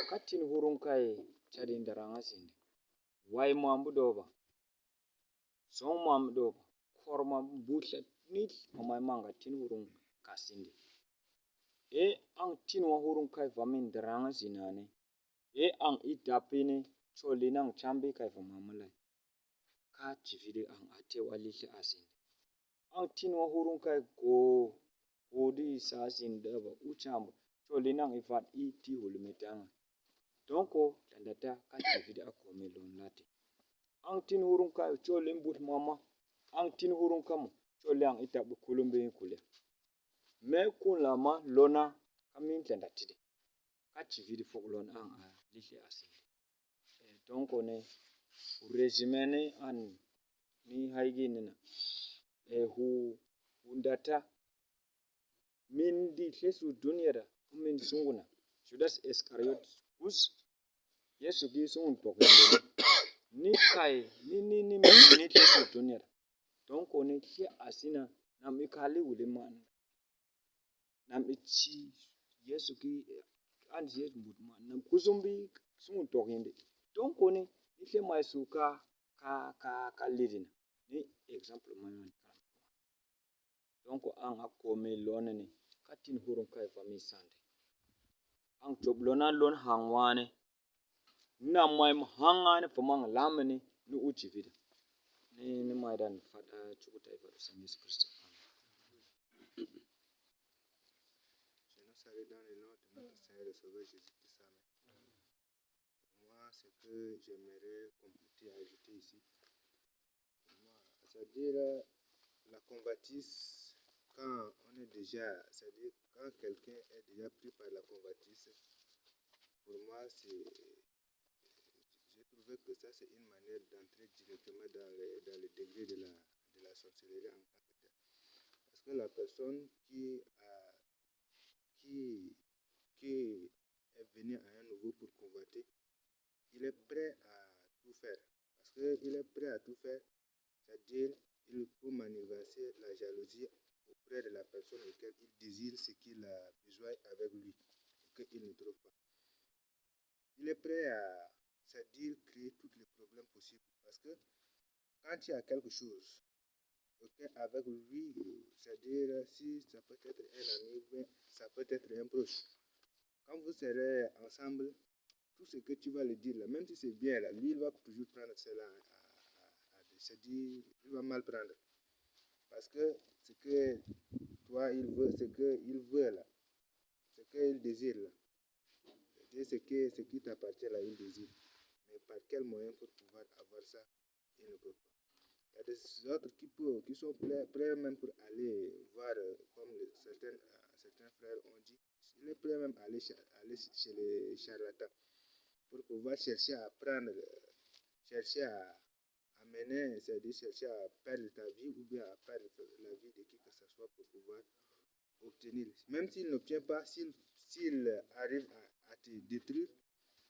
ka tin hurun kai chadin daranga sinde wai mambu doba son mambu doba korma butla nit mamai manga tin hurun kasinde e an tin wa hurun kai vamin daranga sinane e an itapine cholinan chambi kai famamala ka tivide an ate walisha asinde an tin wa hurun kai ko di sasin daba uchambo cholinan ifat iti hulumitanga donko tandata ka tivide akome lon lati an tin hurun kai cholin but mama an tin hurun kamo cholian itabu kulumbe kule me kun lama lona kamin tandatide ka tivide foklon an a lishe asinde donc on est pour résumer an ni haigi nina hundata min di kesu duniyada min sunguna Judas Iscariot us Yesu gi sungun pokende ni kai ni min kesu duniyada donc on est qui asina nam ikali uliman nam ichi Yesu gi an Yesu mutman nam kusumbi sungun pokende donc on est ni mai suka ka lidina ni exemple mayon kan donc an akome lonene katin hurun kai fami sande an joblona lon hangwane na mai hangane famang lamene ni uchi vida ni mai dan fada chukuta ifadu san Yesu Kristo. Sauveur Jésus-Christ. Amen. Moi, ce que j'aimerais compléter, ajouter ici, c'est-à-dire la convoitise, quand on est déjà, c'est-à-dire quand quelqu'un est déjà pris par la convoitise, pour moi, j'ai trouvé que ça, c'est une manière d'entrer directement dans le degré de la sorcellerie en tant que tel. Parce que la personne qui est venue à un nouveau pour convoiter, il est prêt à tout faire. Parce qu'il est prêt à tout faire, c'est-à-dire il peut manigancer la jalousie auprès de la personne auquel il désire ce qu'il a besoin avec lui et qu'il ne trouve pas. Il est prêt à, c'est-à-dire créer tous les problèmes possibles. Parce que quand il y a quelque chose avec lui, c'est-à-dire si ça peut être un ami, ça peut être un proche. Quand vous serez ensemble, tout ce que tu vas lui dire là, même si c'est bien là, lui il va toujours prendre cela c'est-à-dire il va mal prendre. Parce que ce que toi il veut, ce qu'il veut là, ce qu'il désire là, c'est-à-dire ce qui t'appartient là, il désire. Mais par quel moyen pour pouvoir avoir ça, il ne peut pas. Il y a des autres qui sont prêts même pour aller voir, comme certains frères ont dit, il est prêt même à aller chez les charlatans pour pouvoir chercher à prendre, chercher à mener, c'est-à-dire chercher à perdre ta vie ou bien à perdre la vie de qui que ce soit pour pouvoir obtenir. Même s'il n'obtient pas, s'il arrive à te détruire,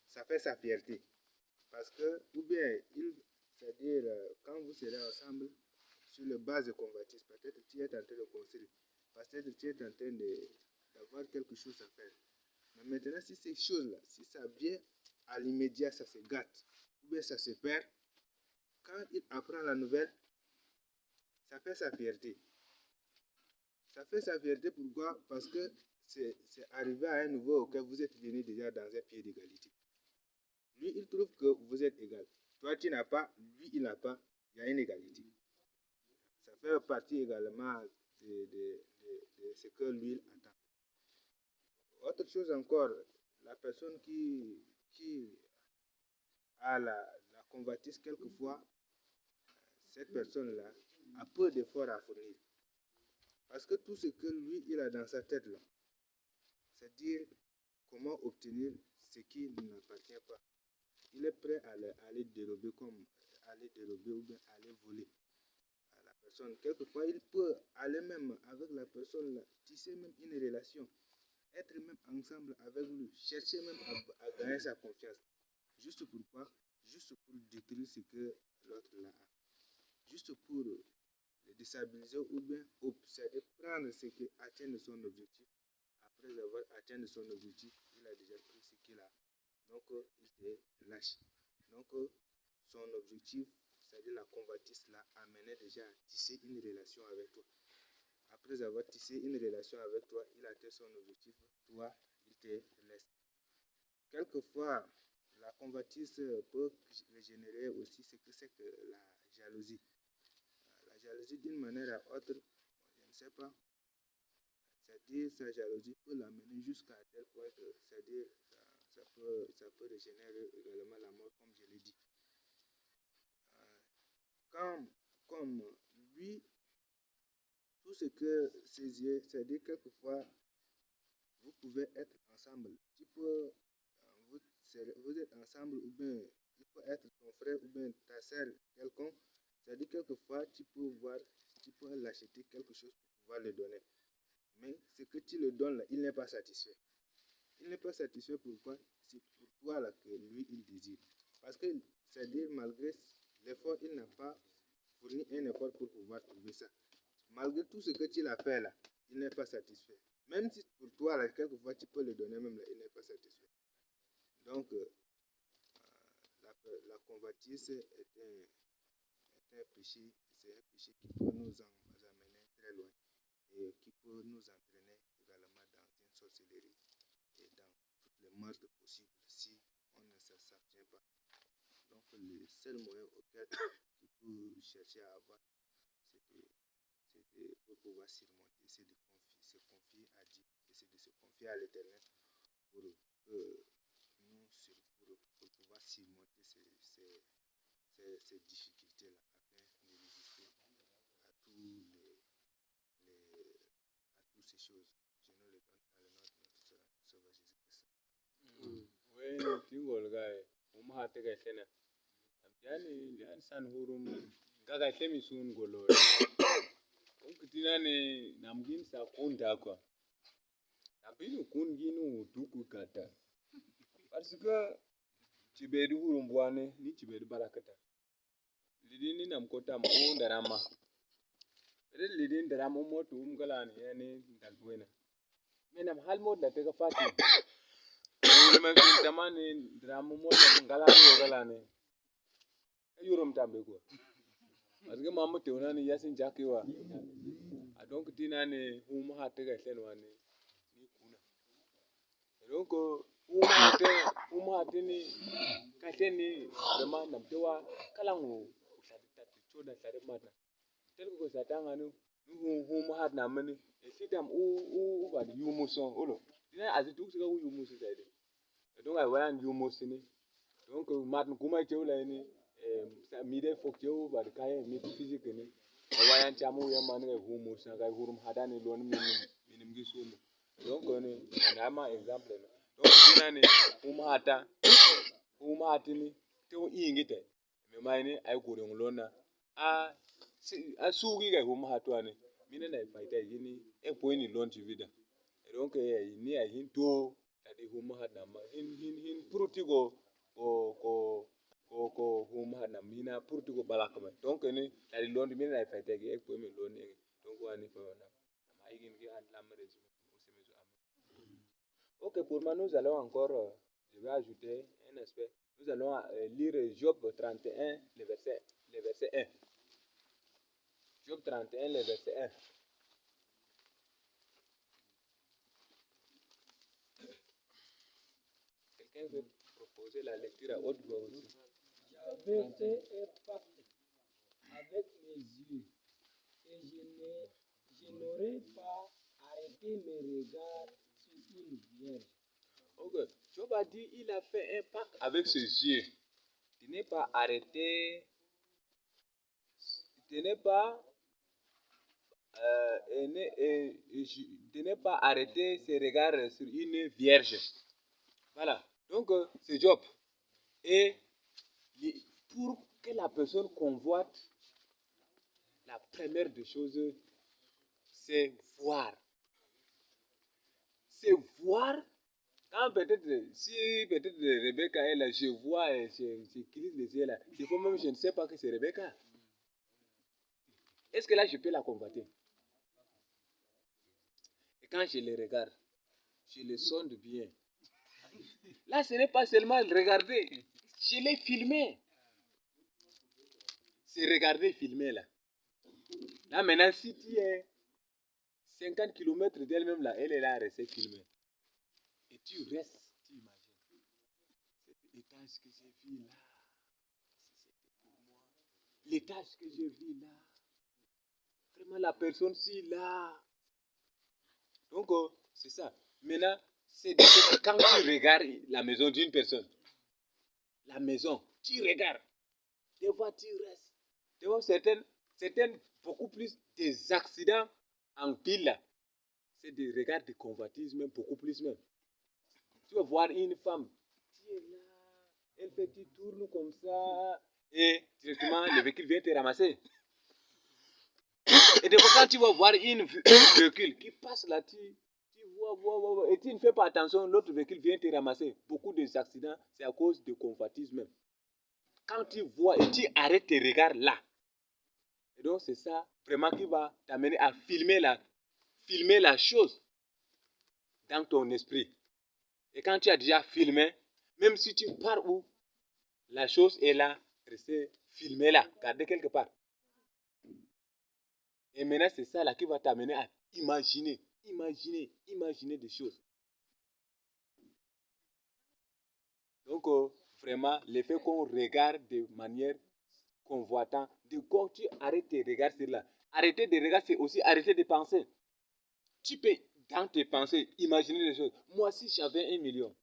ça fait sa fierté. Parce que, ou bien, c'est-à-dire, quand vous serez ensemble, sur la base de convoitise, peut-être tu es en train de construire, peut-être tu es en train d'avoir quelque chose à faire. Mais maintenant, si ces choses-là, si ça vient à l'immédiat, ça se gâte, ou bien ça se perd, quand il apprend la nouvelle, ça fait sa fierté. Ça fait sa fierté, pourquoi? Parce que c'est arrivé à un niveau auquel vous êtes venu déjà dans un pied d'égalité. Lui, il trouve que vous êtes égal. Toi, tu n'as pas, lui, il n'a pas, il y a une égalité. Ça fait partie également de ce que lui attend. Autre chose encore, la personne qui a la convoitise, quelquefois, cette personne-là a peu d'efforts à fournir. Parce que tout ce que lui, il a dans sa tête là, c'est dire comment obtenir ce qui ne n'appartient pas. Il est prêt à aller dérober ou bien aller voler à la personne. Quelquefois, il peut aller même avec la personne là, tisser même une relation, être même ensemble avec lui, chercher même à gagner sa confiance. Juste pour quoi? Juste pour détruire ce que l'autre là a. Juste pour le déstabiliser ou bien observer, prendre ce qui atteint de son objectif. Après avoir atteint de son objectif, il a déjà pris ce qu'il a. Donc, il te lâche. Donc, son objectif, c'est-à-dire la convoitise, l'a amené déjà à tisser une relation avec toi. Après avoir tissé une relation avec toi, il atteint son objectif. Toi, il te laisse. Quelquefois, la convoitise peut régénérer aussi ce que c'est que la jalousie. La jalousie, d'une manière à autre, je ne sais pas, c'est-à-dire sa jalousie peut l'amener jusqu'à tel point que, c'est-à-dire, ça peut régénérer également la mort, comme je l'ai dit. Comme lui, tout ce que ses yeux, c'est-à-dire quelquefois, vous pouvez être ensemble. Vous êtes ensemble, ou bien il peut être ton frère ou bien ta soeur, quelconque. C'est-à-dire quelquefois, tu peux l'acheter quelque chose pour pouvoir le donner. Mais ce que tu le donnes là, il n'est pas satisfait. Il n'est pas satisfait pourquoi? C'est pour toi là que lui, il désire. Parce que, c'est-à-dire, malgré l'effort, il n'a pas fourni un effort pour pouvoir trouver ça. Malgré tout ce que tu l'as fait là, il n'est pas satisfait. Même si pour toi, là, quelquefois, tu peux le donner même là, il n'est pas satisfait. Donc, la convoitise est un péché, c'est un péché qui peut nous amener très loin et qui peut nous entraîner également dans une sorcellerie et dans toutes les meurtres possibles si on ne s'abstient pas. Donc, le seul moyen auquel il peut chercher à avoir, c'est pour pouvoir surmonter, c'est de se confier à Dieu et c'est de se confier à l'Éternel pour pour pouvoir surmonter ces difficultés-là afin de résister à toutes ces choses. Je nous le donne dans le nom de notre Sauveur Jésus-Christ. Wani tingol gai umma ta ga sena yani san hurum gaga temi sun golo kitina ne namgin sa kunda kwa abinu kun ginu duku kata parce que tibedu hurum bwane ni tibedu barakata lidini nam kota mo ndarama lidin ndarama moto umgala ne yani dalbuena menam hal mod la tega fati man fin tamani ndarama moto ngala ni gala ne yurum tambe ko parce que mamu teuna ni yasin jakiwa donc tinane huma hatega senwane ni kuna donc huma hatini kateni dama namtewa kalangu sadita choda sare mata tel ko satanga nu huma hat na mani sitam u ba yumuso olo ina azitu siga u yumuso saide donc ay wayan yumuso ni donc mat kuma chewla ni mide fok chew ba kaya mi physique ni wayan chamu yamani humuso ga hurum hadani lon minim gisumu donc ni ndama exemple no donc dinane huma hatini tew ingite me mayni ay gurung lona a sugi ga huma hatwane mina na faita yini e poini lon vida donc ni ay hinto tadi huma hatna ma hin prutigo ko huma hatna mina prutigo balakama donc ni tadi lon mina na faita e poini lon donc wani fa na ma igin gi an lamre Ok, pour moi, nous allons encore, je vais ajouter un aspect. Nous allons lire Job 31, le verset 1. Job 31, le verset 1. Quelqu'un veut proposer la lecture à haute voix aussi? J'avais fait un pacte avec mes yeux et je n'aurais pas arrêté mes regards sur une vierge. Ok, Job a dit il a fait un pacte avec ses yeux. Il n'est pas arrêté, il n'est pas arrêté ses regards sur une vierge. Voilà, donc c'est Job. Et pour que la personne convoite, la première des choses, c'est voir. C'est voir. Quand si peut-être Rebecca est là, je vois, je clique les yeux là. Des fois même, je ne sais pas que c'est Rebecca. Est-ce que là, je peux la convoiter? Et quand je les regarde, je les sonde bien. Là, ce n'est pas seulement regarder. Je l'ai filmé. C'est regarder, filmer là. Là, maintenant, si tu es 50 km d'elle-même là, elle est là, restée filmée. Et tu restes, tu imagines. Cet étage que j'ai vu là, si c'était pour moi. L'étage que j'ai vu là. Vraiment, la personne si là. Donc, c'est ça. Maintenant, c'est quand tu regardes la maison d'une personne, la maison, tu regardes. Des fois, tu restes. Des fois, certaines beaucoup plus des accidents en pile. C'est des regards de convoitise, même beaucoup plus même. Tu vas voir une femme, tu es là, elle fait, tu tournes comme ça, et directement, le véhicule vient te ramasser. Et des fois, quand tu vas voir un véhicule qui passe là, tu vois, et tu ne fais pas attention, l'autre véhicule vient te ramasser. Beaucoup d'accidents, c'est à cause de convoitise même. Quand tu vois et tu arrêtes tes regards là, et donc c'est ça vraiment qui va t'amener à filmer la chose dans ton esprit. Et quand tu as déjà filmé, même si tu pars où, la chose est là, restez filmée là, gardez quelque part. Et maintenant, c'est ça là qui va t'amener à imaginer des choses. Donc, vraiment, l'effet qu'on regarde de manière convoitante, quand tu arrêtes tes regards, c'est là. Arrêter de regarder, c'est aussi arrêter de penser. Tu peux, dans tes pensées, imaginer des choses. Moi, si j'avais 1 million,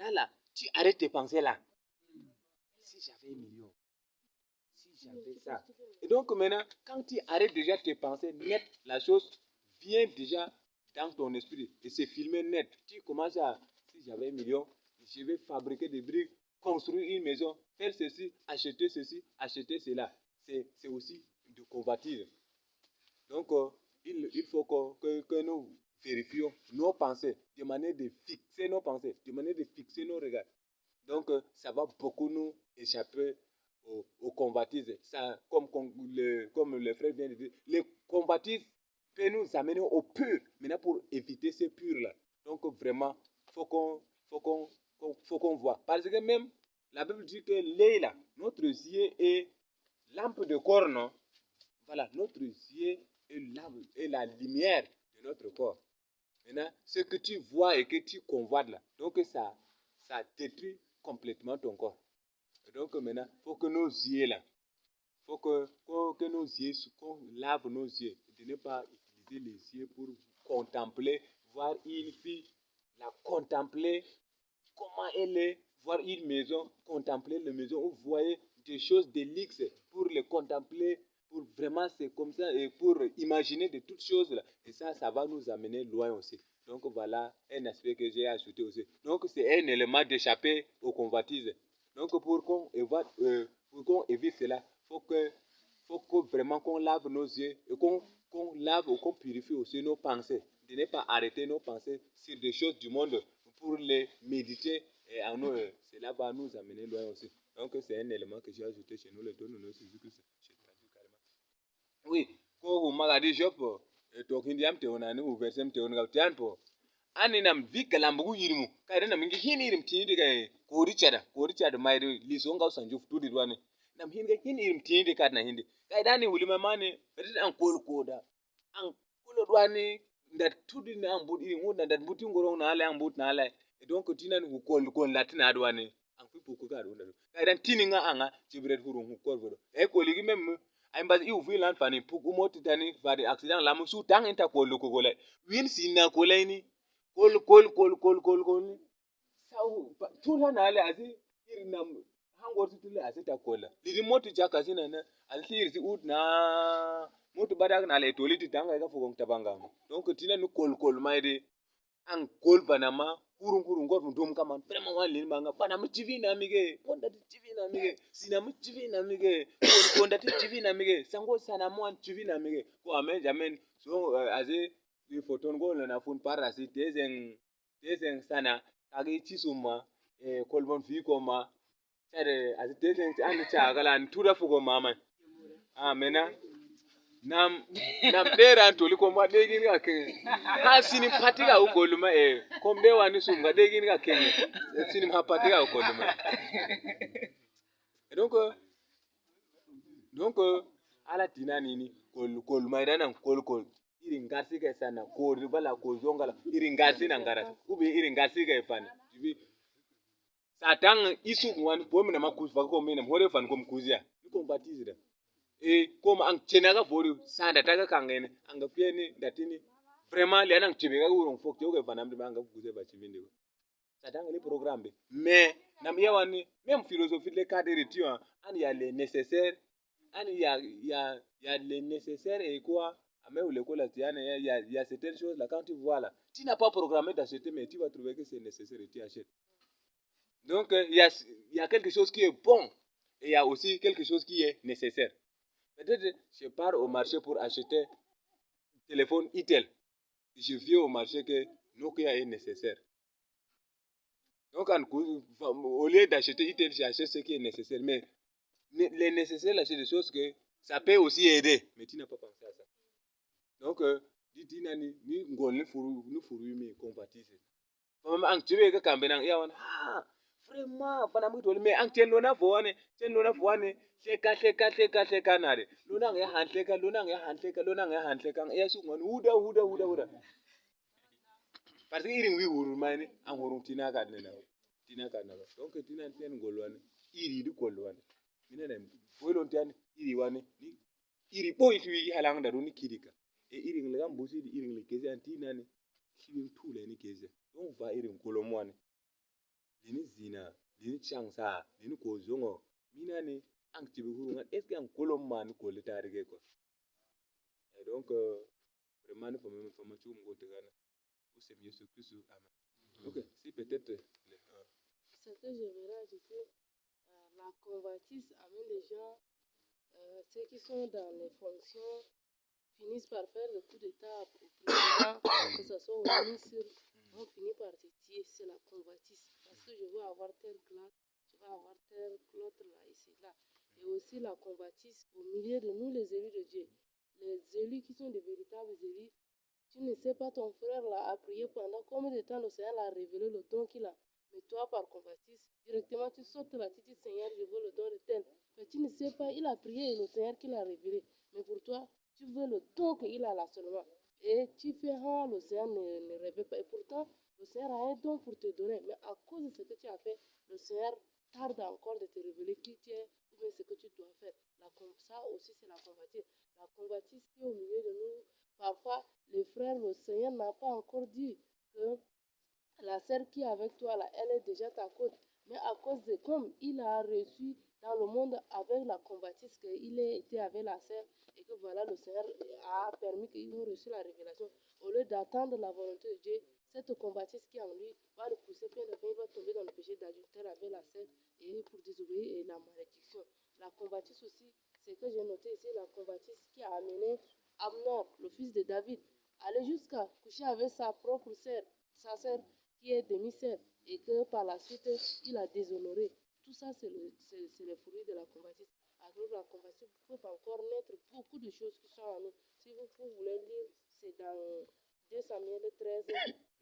Là, tu arrêtes tes pensées là. Si j'avais 1 million, si j'avais ça. Et donc maintenant, quand tu arrêtes déjà tes pensées net, la chose vient déjà dans ton esprit et c'est filmé net. Tu commences à, si j'avais 1 million, je vais fabriquer des briques, construire une maison, faire ceci, acheter cela. C'est aussi de convoitise. Donc, il faut que nous vérifions nos pensées, de manière de fixer nos pensées, de manière de fixer nos regards. Donc, ça va beaucoup nous échapper aux convoitises. Ça, comme le frère vient de dire, les convoitises peuvent nous amener au pur. Maintenant, pour éviter ces purs-là. Donc, vraiment, faut qu'on voit. Parce que même, la Bible dit que l'œil, là, notre yeux est lampe de corps, non? Voilà, notre yeux est la lumière de notre corps. Maintenant, ce que tu vois et que tu convoites là, donc ça détruit complètement ton corps. Et donc maintenant, il faut que nos yeux là, il faut que nos yeux, qu'on lave nos yeux, de ne pas utiliser les yeux pour contempler, voir une fille, la contempler, comment elle est, voir une maison, contempler la maison, vous voyez des choses de luxe pour les contempler, pour vraiment c'est comme ça, et pour imaginer de toutes choses là. Et ça va nous amener loin aussi. Donc voilà un aspect que j'ai ajouté aussi. Donc c'est un élément d'échapper aux convoitises. Donc pour qu'on évite cela, faut que vraiment qu'on lave nos yeux et qu'on lave ou qu'on purifie aussi nos pensées. De ne pas arrêter nos pensées sur des choses du monde pour les méditer et en nous, cela va nous amener loin aussi. Donc c'est un élément que j'ai ajouté chez nous, le don de nos Jésus-Christ. Oui, ko hu magadi job to kindiam te onani hu versem te onga tian po. Ani nam vika mbugu yirimu. Kai na mingi hini yirim tini de kori chada mai lisonga usanju futudi dwane. Nam hinga hini yirim tini de kat na hindi. Kai dani ulima mani betit an koda. An kulo dwane ndat tudi na ambut yirim hu ndat buti ngorong na ale ambut na ale. E donc tinan hu kol latina dwane. An fi puku ka do. Kai dan tini nga anga jibret hurung hu kol vodo. E koligi mem ay mbas i uvi lan fani puku moti tani fadi accident la musu tang inta ko loko gole win sinna ko layni kol sau tula na ale asi irna hango tutule asita kola lidi moti jaka sina na alsir si ut na moti badak na le toliti tanga ga fogong tabanga donc tina nu kol maide an kol banama kurung god dum kaman vraiment wan lin manga bana mu tv na mige ponda tv na mige sina mu tv na mige ponda tv na mige sango sana mo tv na mige ko amen jamen so aze li photon go na fun parasi tezen sana kage chisuma kolbon fi ko ma tare aze tezen an cha gala an tura fugo mama amena nam dera toli ko ma de gin ga ken ha sini patiga ko luma kom de wani sum ga de gin ga ken sini ma patiga ko luma donc ala tinani ni ko luma dana kol irin gasi ga sana ko ribala ko zongala irin gasi na ngara ubi irin gasi ga fan satang isu wan pomi na makus fa ko mina hore fan kom kuzia ko batizira comme ang chenaga fori sanda taga kangene anga pieni datini vraiment le nang chibe ga urong fok joge vanam de anga kuze ba chibindi satanga le programme mais nam yawani même philosophie le cadre tu an ya le nécessaire an ya le nécessaire et quoi mais ou le kola tiane il y a certaines choses là quand tu vois là tu n'as pas programmé d'acheter mais tu vas trouver que c'est nécessaire et tu achètes donc il y a quelque chose qui est bon et il y a aussi quelque chose qui est nécessaire. Peut-être je pars au marché pour acheter un téléphone Itel. Je viens au marché que Nokia est nécessaire. Donc au lieu d'acheter Itel, j'achète ce qui est nécessaire. Mais les nécessaires, là, c'est des choses que ça peut aussi aider. Mais tu n'as pas pensé à ça. Donc, dis ni ngol ni furu mi compatise. Fama ang tiwe ka kambe nang yawan ha vraiment fana mu to me ang tenlo na fo ne seka nare lona ya hantleka ya su ngon huda parce que irin wi wuru mani ang wurun tina ka na donc tina ten golwane iri di golwane mina na bolon tan iri wane ni iri boy fi halang da runi kidika e irin le gambusi di irin le kezi antina ni kibin tule ni kezi donc va irin kolomwane lini zina lini changsa lini kozongo mina ni ang tibi hurunga est-ce que ang kolom man ko le tarige quoi. Et donc vraiment pour me information mo tegana au Seigneur Jésus Christ amen. OK, si peut-être Ce que je voudrais ajouter, la convoitise amène les gens, ceux qui sont dans les fonctions, finissent par faire le coup d'état au président, que ce soit au ministre, on finit par te tuer, c'est la convoitise. Parce que je veux avoir tel classe, je veux avoir tel l'autre là, et c'est là. Et aussi la convoitise au milieu de nous, les élus de Dieu. Les élus qui sont des véritables élus, tu ne sais pas, ton frère là a prié pendant combien de temps le Seigneur a révélé le don qu'il a. Mais toi, par convoitise, directement tu sautes là, tu dis Seigneur, je veux le don de tel. Mais tu ne sais pas, il a prié et le Seigneur qui l'a révélé. Mais pour toi, tu veux le don qu'il a là seulement. Et tu fais, le Seigneur ne révèle pas. Et pourtant, le Seigneur a un don pour te donner. Mais à cause de ce que tu as fait, le Seigneur tarde encore de te révéler qui tu es ou bien ce que tu dois faire. Ça aussi, c'est la convoitise. La convoitise qui est au milieu de nous. Parfois, les frères, le Seigneur n'a pas encore dit que la sœur qui est avec toi, là, elle est déjà ta côte. Mais à cause de comme il a reçu dans le monde avec la convoitise qu'il était avec la sœur et que voilà, le Seigneur a permis qu'ils ont reçu la révélation. Au lieu d'attendre la volonté de Dieu, cette convoitise qui est en lui va le pousser plein de il va tomber dans le péché d'adultère avec la sœur et pour désobéir et la malédiction. La convoitise aussi, c'est que j'ai noté ici, la convoitise qui a amené Amnon, le fils de David, aller jusqu'à coucher avec sa propre sœur, sa sœur qui est demi-sœur, et que par la suite, il a déshonoré. Tout ça, c'est le fruit de la convoitise. Avec la convoitise, vous pouvez encore naître beaucoup de choses qui sont en nous. Si vous voulez lire, c'est dans 2 Samuel 13,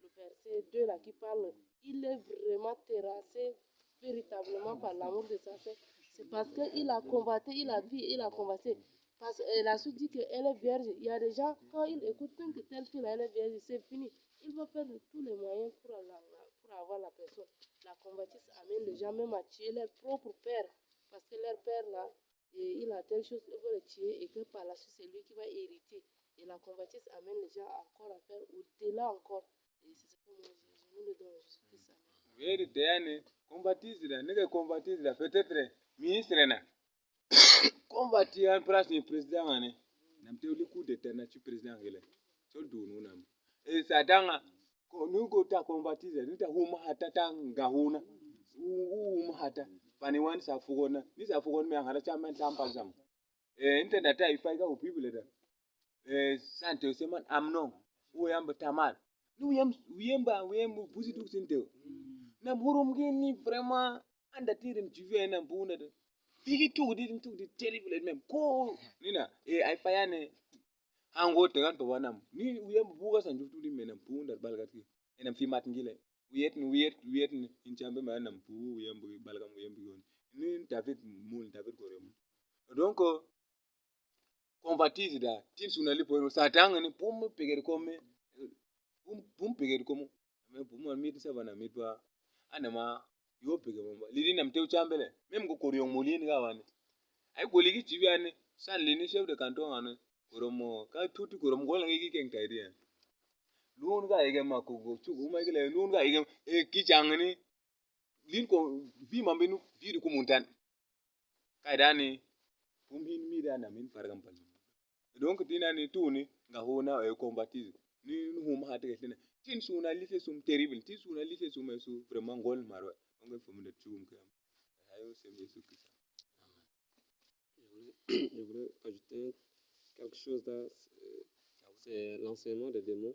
le verset 2 là qui parle. Il est vraiment terrassé véritablement par l'amour de sa sœur. C'est parce qu'il a convoité, il a vu, il a convoité. Parce qu'elle a su dire qu'elle est vierge. Il y a des gens, quand ils écoutent que telle fille elle est vierge, c'est fini. Il va faire de tous les moyens pour avoir la personne. La convoitise amène les gens même à tuer leur propre père. Parce que leur père, là, et il a telle chose, il veut le tuer et que par la suite, c'est lui qui va hériter. Et la convoitise amène les gens encore à faire au-delà encore. Et c'est ce que moi, je nous le donne à Jésus-Christ. veri deyane combattisira nige combattisira peut-être ministre na combatti en place ni président ane nam te li coup d'état na tu président ngele so do no nam e sadanga ko nu go ta combattisira ni ta huma hata ta ngahuna huma hata bani wan sa fugona ni sa fugona me ngara cha men tampal sam e inte data ifai ga upible da e sante seman amnon wo yamba tamal nu yamba busi duk sinte na murum gini vraiment anda tirin tuve na buna de figi tu di terrible même ko nina e ay fayane hango te gan to wanam ni uyem buga san juftu di menam bunda balgati enam fi mat ngile wiyet ni inchambe manam pu uyem bu balgam uyem bu yon ni david gorem donc convertis da tin sunali po satang ni pum peger komme pum peger komo mais pour moi mi sa bana mi pa anama yo pege mamba lidi nam tew chambele même ko koryong molini ga wane ay ko ligi tibiane san lini chef de canton ane koromo ka tuti korom gola ngi ken taydi en luon ga ege mako go chugo ma gele luon ga ege e kichangni lin ko vi mambinu vi ko muntan kay dani pumhin mi dana min fargam pan donc dinani tuni nga hona e combatise ni huma hate ke tin suna life sum terrible tin suna life sum su vraiment gol marwa on va former de tuum kam ayo c'est Jésus Christ. Je voudrais ajouter quelque chose là, c'est l'enseignement des démons.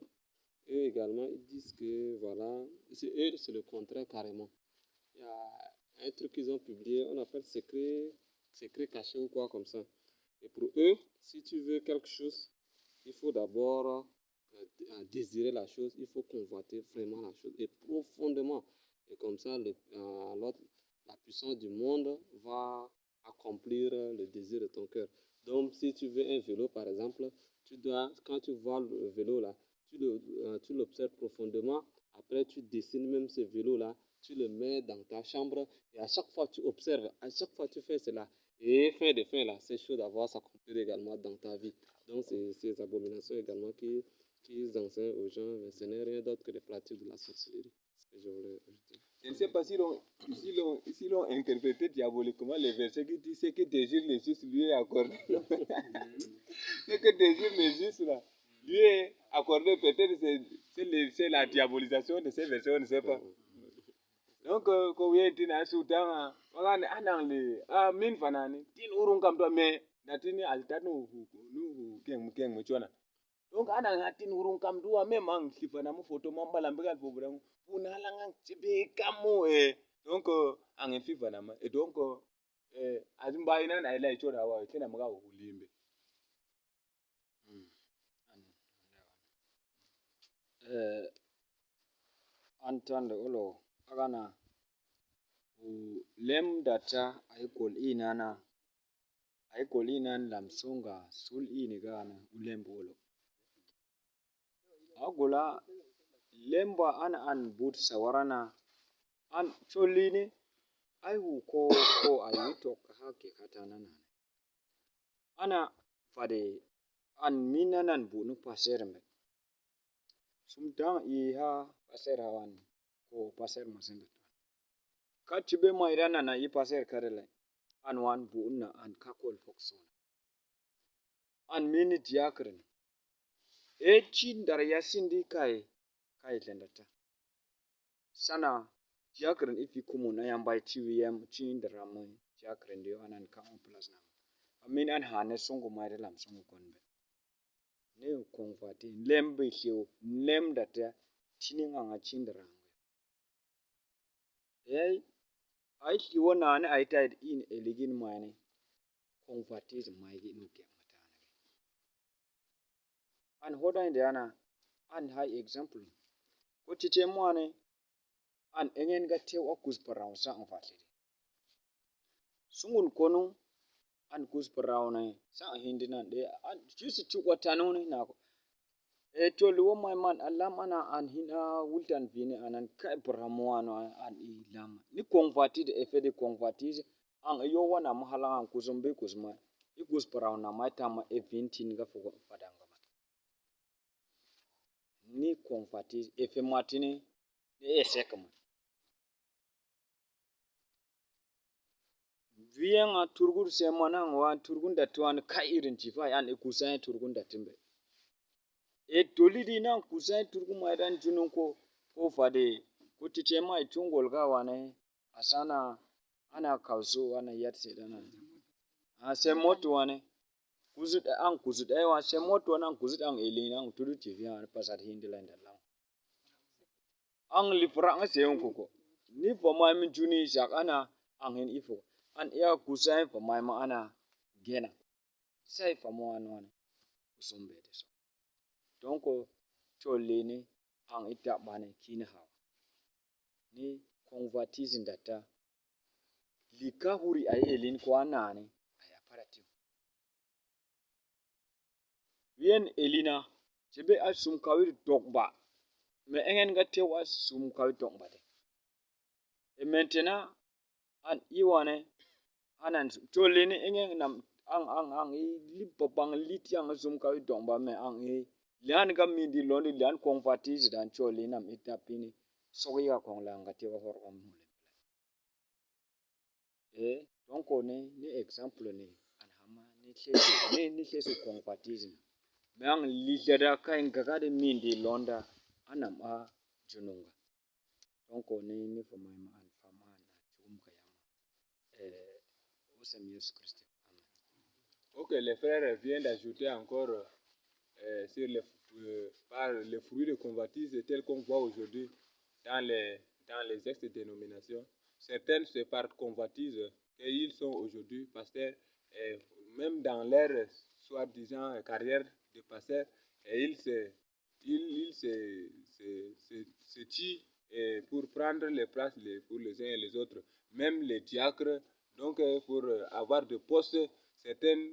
Eux également, ils disent que voilà, c'est le contraire carrément. Il y a un truc qu'ils ont publié, on appelle secret caché ou quoi comme ça. Et pour eux, si tu veux quelque chose, il faut d'abord désirer la chose, il faut convoiter vraiment la chose et profondément. Et comme ça, la puissance du monde va accomplir le désir de ton cœur. Donc, si tu veux un vélo, par exemple, tu dois, quand tu vois le vélo là, tu l'observes profondément. Après, tu dessines même ce vélo-là, tu le mets dans ta chambre et à chaque fois tu observes, à chaque fois tu fais cela. Et fin de fin, là, c'est chaud d'avoir s'accomplir également dans ta vie. Donc, c'est ces abominations également qui enseignent aux gens, mais ce n'est rien d'autre que les pratiques de la sorcellerie. C'est ce que je voulais ajouter. Je ne sais pas s'ils l'ont interprété diaboliquement les versets qui disent ce que désire le juste lui est accordé. Ce que désire le juste là, lui est accordé. Peut-être c'est la diabolisation de ces versets, on ne sait pas. Donc, quand vous êtes dans ce temps, on a le min fanani, tin urun kam to me natini alta no keng muchona. Donc ana tin urun kam duwa me mang sifana mu photo mambala mbigal pobrang puna langang tibe kamu donc ang fifana ma et donc azumba ina na ila ichora wa tena mga ulimbe. Antande ulo agana lem data aikol inan lamsunga sul ini gana ulembo ulo agula lemba an but sawarana an cholini aihu ko ayuto hake katana na ana fade an minanan bunu paserme sumtang iha paserawan ko paser masenga kachibe mairana na i paser karele an wan buuna an kakol foksona an minit yakren chin dar yasindi kai lendata sana yakren ifi kumun ayam bai tiwiyam chin daramai yakren dio anan ka on plus na amin an hane songo maire lam songo konbe ne konfati lembe hiu lem data tininga nga chin daramai ai hiwona ne ai taid in eligin mane konfati maigi no ke matana an hoda indiana an high example ko tiche mwane an engen ga tew akus paraw sa an fatiri sungun kono an kus paraw na sa hindina de an jusi chukwa tanone na ko to luwo mai man alam ana an hina wultan vini anan kai paramwano an ilam ni converted efede converted an yo wana mahala an kuzumbe kuzma ikus paraw na mata ma eventin ga fugo fadanga ni converted efe matini ni esekama vianga turgur semana wa turgun da tuan kai irin tifai an ikusan turgun da timbe tolidi nan kusan turgun maidan junun ko fade ko tiche mai tungol ga wane asana ana kauso ana yatse dana se moto wane kuzud ai wa se moto nan kuzud an elina turu tv an pasat hindiland la ang lifra ang se ko ni fo mai min juni sak ana ang hin ifo an iya kusan fo mai ma ana gena sai fo mo an usumbe deso donc cholini ang ita bane kina hawa ni convertism data lika huri ay elin ko anane aya paratiu wien elina jebe asum kawir dokba me engen ga tewa sum kawir dokba de e maintenant an iwane anan cholini engen nam ang lipo bang litiang sum kawir dokba me ang lian ga mindi londi lian convertis dan choli nam itapini soya kong langa tewa hor om donc ni exemple ni an hama ni chesu convertis me ang lidada kai ngaga de mindi londa anam a jununga donc ni fo mai ma an fama na chum kayama osam Yesu Christ. Ok, les frères viennent d'ajouter encore sur par les fruits de convoitise tels qu'on voit aujourd'hui dans les ex-dénominations. Certaines, c'est par convoitise qu'ils sont aujourd'hui pasteurs, et même dans leur soi-disant carrière de pasteur, et ils se tuent pour prendre les places pour les uns et les autres. Même les diacres, donc pour avoir de postes, certaines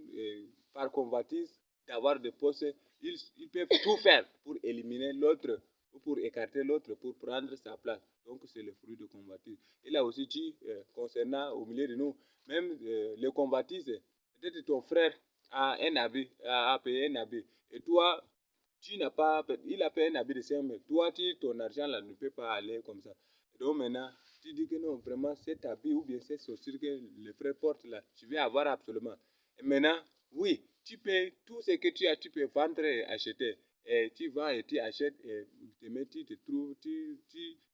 par convoitise d'avoir des postes, ils peuvent tout faire pour éliminer l'autre ou pour écarter l'autre pour prendre sa place. Donc c'est le fruit de convoitise. Il a aussi dit concernant au milieu de nous, même les convoitises, peut-être ton frère a un habit, a payé un habit, et toi tu n'as pas, il a payé un habit de 5 000, toi ton argent là ne peut pas aller comme ça. Donc maintenant tu dis que non, vraiment, cet habit ou bien cette chaussure que le frère porte là, tu veux avoir absolument. Et maintenant, oui, tu peux, tout ce que tu as, tu peux vendre et acheter. Et tu vas et tu achètes et tu te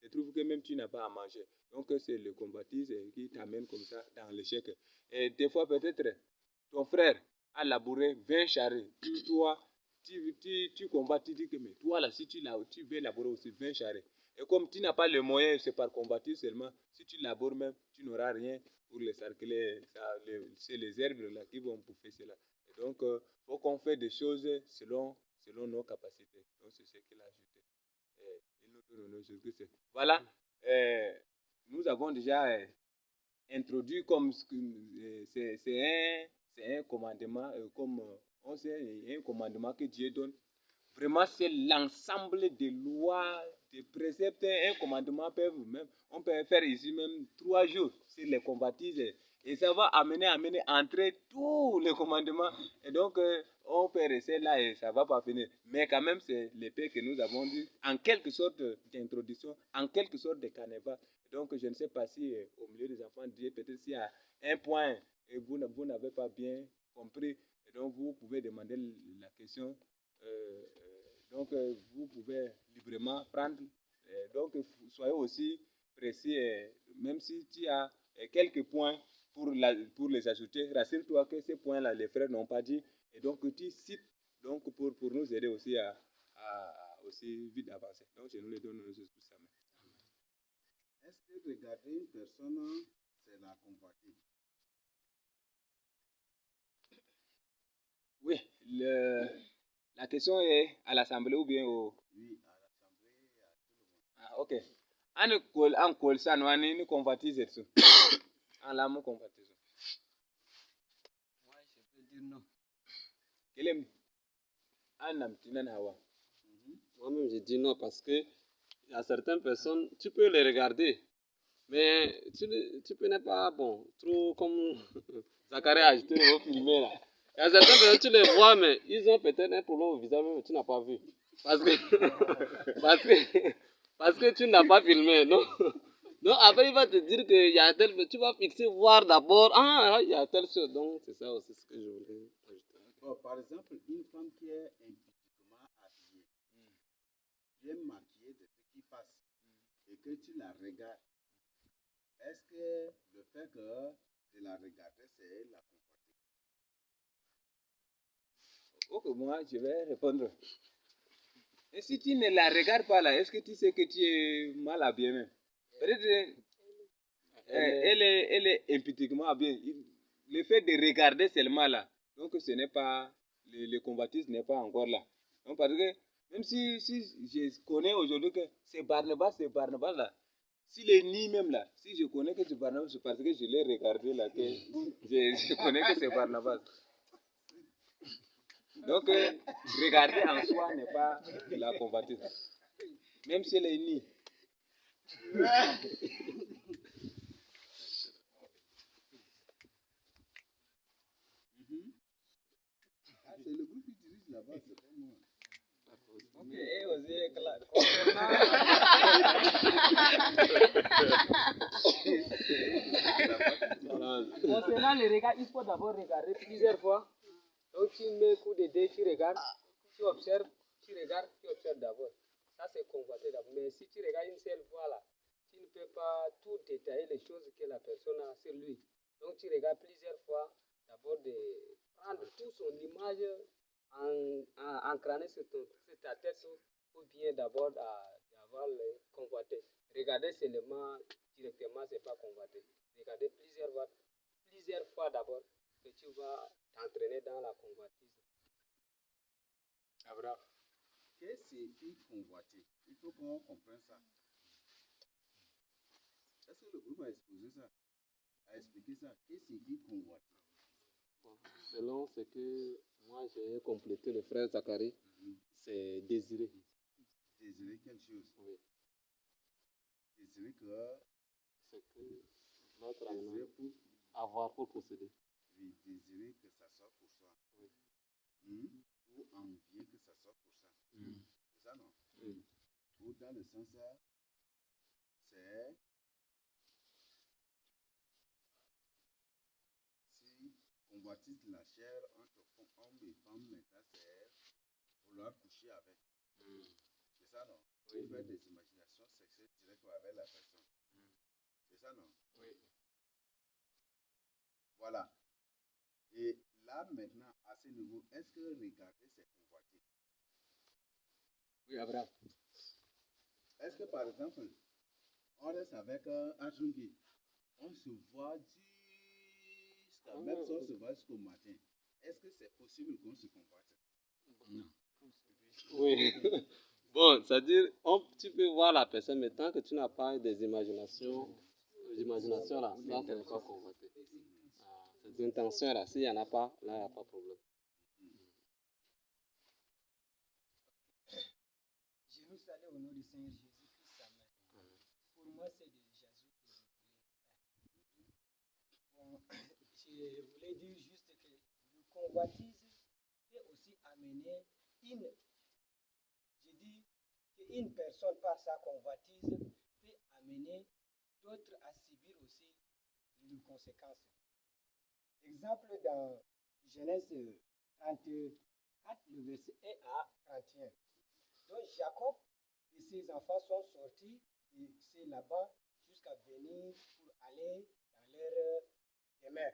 trouves que même tu n'as pas à manger. Donc c'est le combatisme qui t'amène comme ça dans l'échec. Et des fois peut-être ton frère a labouré 20 charrues. Toi, tu combats, tu dis que mais toi là, si tu veux laborer aussi 20 charrues. Et comme tu n'as pas le moyen, c'est par combattre seulement. Si tu laboures même, tu n'auras rien pour les cercler. C'est les herbes là qui vont bouffer cela. Et donc, il faut qu'on fait des choses selon nos capacités. Donc, c'est ce qu'il a ajouté. Et nous donnons Jésus-Christ. Voilà. Nous avons déjà introduit comme c'est un commandement, comme on sait, un commandement que Dieu donne. Vraiment, c'est l'ensemble des lois, des préceptes, un commandement on peut faire ici même 3 jours sur les convoitises et ça va amener, entrer tous les commandements et donc on peut rester là et ça va pas finir. Mais quand même, c'est l'épée que nous avons dit, en quelque sorte d'introduction, en quelque sorte de canevas. Donc je ne sais pas si au milieu des enfants de Dieu, peut-être s'il y a un point et vous n'avez pas bien compris, et donc vous pouvez demander la question. Donc, vous pouvez librement prendre. Donc, soyez aussi précis, même si tu as quelques points pour les ajouter. Rassure-toi que ces points-là, les frères n'ont pas dit. Et donc, tu cites donc, pour nous aider aussi à aussi vite avancer. Donc, je nous les donne tous ça. Est-ce que regarder une personne, c'est la convoiter? Oui, la question est à l'Assemblée ou bien au... Oui, à l'Assemblée et à tout le monde. Ah, ok. En kol ça, nous convoitise ça. En là, nous convoitise. Moi, je peux dire non. Quel est Moi-même, je dis non parce que il y a certaines personnes, tu peux les regarder, mais tu peux n'être pas bon, trop comme Zacharie a ajouté le mot filmé là. Il y a certaines personnes, tu les vois, mais ils ont peut-être un problème au visage, mais tu n'as pas vu. Parce que, parce que tu n'as pas filmé, non? Donc après, il va te dire qu'il y a tel, tu vas fixer, voir d'abord, il y a telle chose. Donc c'est ça aussi ce que je voulais ajouter. Bon, par exemple, une femme qui est impudiquement habillée, bien maquillée de ce qui passe, et que tu la regardes, est-ce que le fait de la regarder, c'est la convoiter? Ok, moi, je vais répondre. Et si tu ne la regardes pas là, est-ce que tu sais que tu es mal habillé même? Peut-être elle est impudiquement habillée. Le fait de regarder seulement là, donc ce n'est pas, le combatisme n'est pas encore là. Donc parce que même si je connais aujourd'hui que c'est Barnabas là, s'il est ni même là, si je connais que c'est Barnabas, c'est parce que je l'ai regardé là, que je connais que c'est Barnabas. Donc, regarder en soi n'est pas la convoitise. Même si elle est nue. Ah, c'est le groupe qui dirige là-bas, c'est pas moi. Ok, et aussi, clair. Concernant les regards, il faut d'abord regarder plusieurs fois. Donc tu mets coup de dé, tu regardes, tu observes, tu regardes, tu observes d'abord. Ça c'est convoité d'abord. Mais si tu regardes une seule fois là, tu ne peux pas tout détailler les choses que la personne a sur lui. Donc tu regardes plusieurs fois, d'abord de prendre toute son image encranée sur ta tête ou bien d'abord d'avoir le convoité. Regarder seulement directement, c'est pas convoité. Regarder plusieurs fois d'abord que tu vas t'entraîner dans la convoitise. Abraham. Qu'est-ce que signifie convoiter? Il faut qu'on comprenne ça. Est-ce que le groupe a exposé ça? A expliqué ça? Qu'est-ce que signifie convoiter? Bon, selon ce que moi j'ai complété le frère Zacharie, c'est désirer. Désirer quelque chose. Oui. Désirer que. C'est que l'autre Désirer pour. avoir pour posséder. Oui, désirer que ça soit pour soi. Oui. Ou envier que ça soit pour ça. C'est ça, non? Oui. Ou dans le sens, c'est convoitise la chair entre hommes et femmes, maintenant, c'est vouloir coucher avec. C'est ça, non? Pour faire des imaginations sexuelles directes avec la personne. C'est ça, non? Oui. Voilà. Et là, maintenant, à ce niveau, est-ce que regarder, c'est convoiter? Oui, Abraham. Est-ce que, par exemple, on reste avec un Ajungi, on se voit jusqu'à même si on se voit jusqu'au matin, est-ce que c'est possible qu'on se convoite? Non. Oui. Bon, c'est-à-dire, tu peux voir la personne, mais tant que tu n'as pas des imaginations là, ça, ce n'est pas convoité. Ces intentions là, s'il n'y en a pas, là, il n'y a pas de problème. Je vous salue au nom du Seigneur Jésus-Christ. Amen. Pour moi, c'est de Jésus que je voulais faire. Bon, je voulais dire juste que le convoitise peut aussi amener qu'une personne par sa convoitise peut amener d'autres à subir aussi les conséquences. Exemple dans Genèse 34, le verset 1 à 31. Donc Jacob et ses enfants sont sortis de ces là-bas jusqu'à venir pour aller dans leur demeure.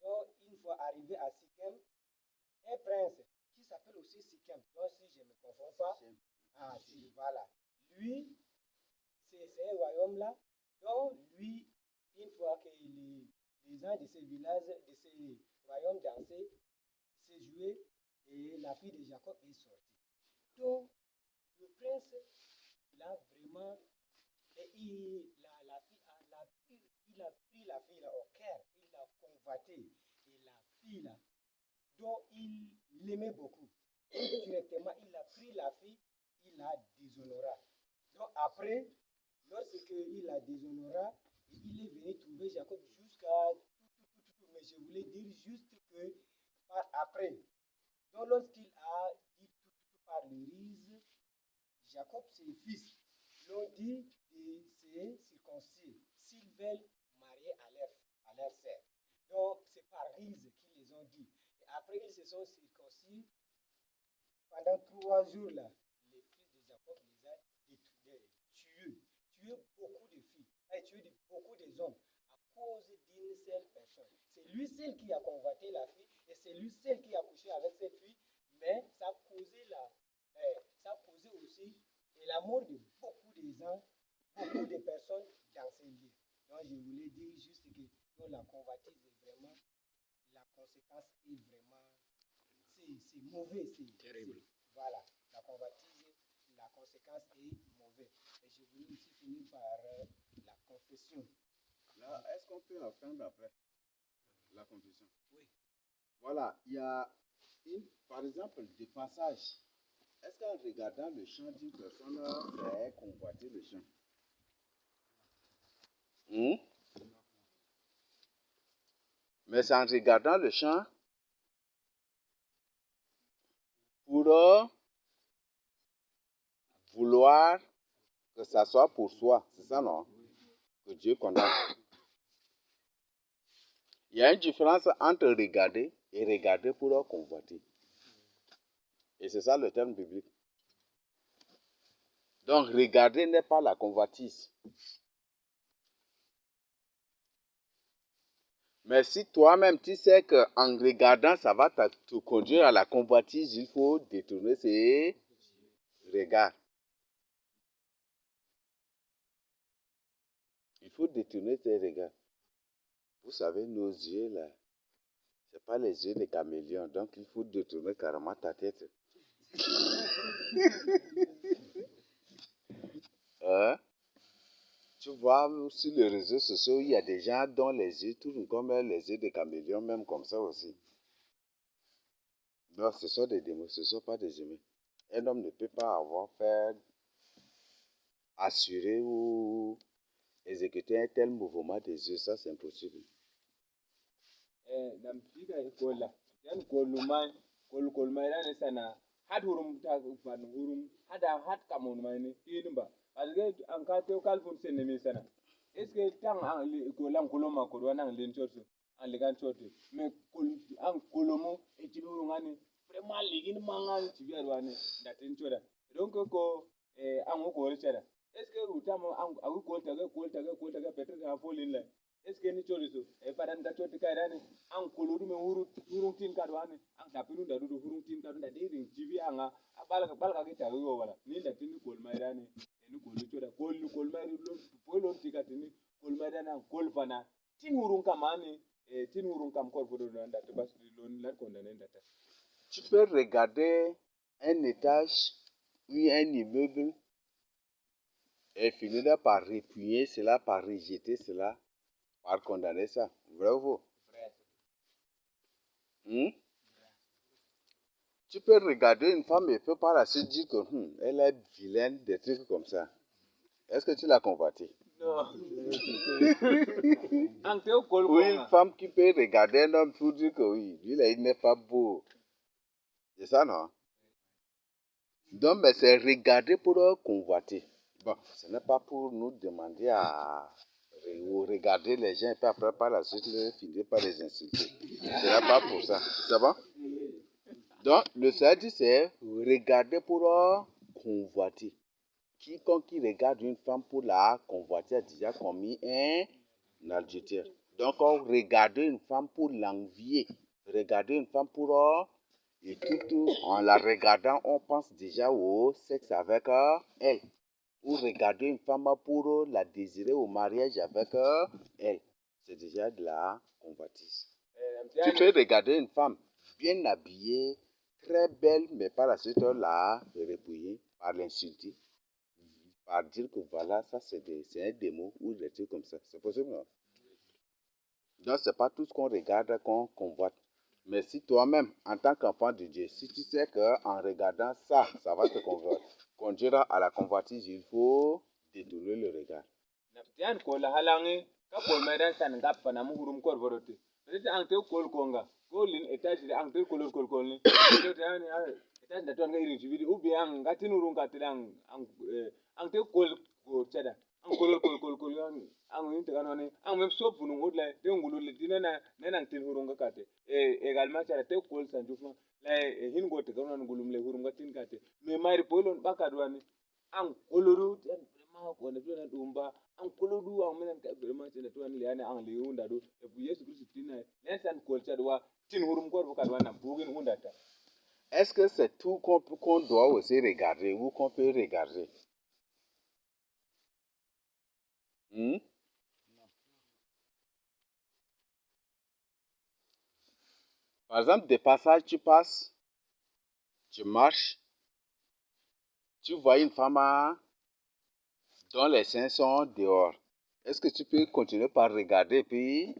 Donc une fois arrivé à Sichem, un prince qui s'appelle aussi Sichem, donc si je ne me confonds pas, si, voilà. Lui, c'est un royaume-là, donc lui, une fois que les gens de ces villages, de ces royaumes dansaient, s'est joué, et la fille de Jacob est sortie. Donc, le prince, il a vraiment, et la fille, il a pris la fille là au cœur, il l'a convoitée, et la fille là, dont il l'aimait beaucoup, directement, il a pris la fille, il la déshonora. Donc après, lorsqu'il la déshonora, il est venu trouver Jacob jusqu'à tout, mais je voulais dire juste que par après, donc lorsqu'il a dit tout par le ruse, Jacob, ses fils, l'ont dit de se circoncire s'ils veulent marier à leur sœur. Donc c'est par ruse qu'ils les ont dit. Et après, ils se sont circoncis. Pendant 3 jours là, les fils de Jacob les a tué beaucoup de filles, a tué beaucoup des hommes à cause d'une seule personne. C'est lui seul qui a convoité la fille et c'est lui seul qui a couché avec cette fille, mais ça a causé aussi la mort de beaucoup de gens, beaucoup de personnes dans ces lieux. Donc je voulais dire juste que la convoitise est vraiment, la conséquence est vraiment, c'est mauvais, c'est terrible. Voilà, la convoitise, la conséquence est mauvaise. Et je voulais aussi finir par la confession. Là, est-ce qu'on peut apprendre après la confession? Oui. Voilà, il y a par exemple des passages. Est-ce qu'en regardant le chant d'une personne, c'est convoiter le chant? Mais c'est en regardant le chant pour vouloir que ça soit pour soi. C'est ça, non? Que Dieu condamne. Il y a une différence entre regarder et regarder pour convoiter. Et c'est ça le terme biblique. Donc, regarder n'est pas la convoitise. Mais si toi-même, tu sais qu'en regardant, ça va te conduire à la convoitise, il faut détourner ses regards. Il faut détourner tes regards. Vous savez, nos yeux, là, ce n'est pas les yeux des caméléons. Donc, il faut détourner carrément ta tête. Tu vois, sur les réseaux sociaux, il y a des gens dont les yeux tournent comme les yeux des caméléons, même comme ça aussi. Donc, ce sont des démons, ce ne sont pas des humains. Un homme ne peut pas assurer ou exécuter un tel mouvement des yeux, ça c'est impossible. Est-ce que tant ko lang koloma ko wana len chorso en legan chote mais en kolomo et tu ngani vraiment ligin mangan tu viens wane datin choda donc ko en ko richara est ce que utamo en ko taga peut-être en folin là est ce que ni chori so e padan da choti kairani an kolodu me hurung tin kadwane an tapinu da du hurung tin kadu da diri jibi anga balga kita yo wala ni da tini kol mairani ni kol choda kol mairi lo polo tikatini kol mairani an kol fana tin hurung kamani tin hurung kam kor bodo da to bas lo ni la condamner da ta. Tu peux regarder un étage ou un immeuble et finir par repudier cela, par rejeter cela, par condamner ça. Vrai ou faux? Tu peux regarder une femme et peut par la suite dire que elle est vilaine, des trucs comme ça. Est-ce que tu l'as convoité? Non. Ou une femme qui peut regarder un homme pour dire que oui, lui là, il n'est pas beau. C'est ça, non? Donc, mais c'est regarder pour convoiter. Bon, ce n'est pas pour nous demander à regarder les gens et puis après par la suite finir par les insulter. Ce n'est pas pour ça. C'est bon? Donc, le Seigneur dit c'est regarder pour convoiter. Quiconque qui regarde une femme pour la convoiter a déjà commis un adultère. Donc, regarder une femme pour l'envier, regarder une femme pour... et tout, en la regardant, on pense déjà au sexe avec elle. Ou regarder une femme pour la désirer au mariage avec elle. C'est déjà de la convoitise. Tu peux regarder une femme bien habillée, très belle, mais par la suite, la repouiller, par l'insulter, par dire que voilà, ça c'est un démon ou des trucs comme ça. C'est possible, non? Donc, ce n'est pas tout ce qu'on regarde qu'on convoite. Mais si toi-même, en tant qu'enfant de Dieu, si tu sais qu'en regardant ça, ça va te conduire à la convoitise, il faut détourner le regard. Tian ko la halangi ka ko medan san gap na mu hurum kor borote peut an te kol konga ko lin etage an te kolor kol kol ni to tani etage da ton ga irin jibidi ubi an gatin hurun ka tidan an te kol ko chada an kolor kol an yin te kanone an mem so bunun odla te ngulu le dinana nena tin hurun ka kate également chada te kol san jufma la hin go te kanon ngulum le hurun ka tin kate me mari polon bakadwani an koloru ko ne tuna dumba an kolodu an menen ka vraiment tena tuna ni yani an le unda do e bu yesu kristo tina lensan kolcha do tin hurum kor bu kadwana bugin unda ta. Est-ce que c'est tout qu'on doit aussi regarder ou qu'on peut regarder? Par exemple, des passages, tu passes, tu marches, tu vois une femme dont les seins sont dehors. Est-ce que tu peux continuer par regarder puis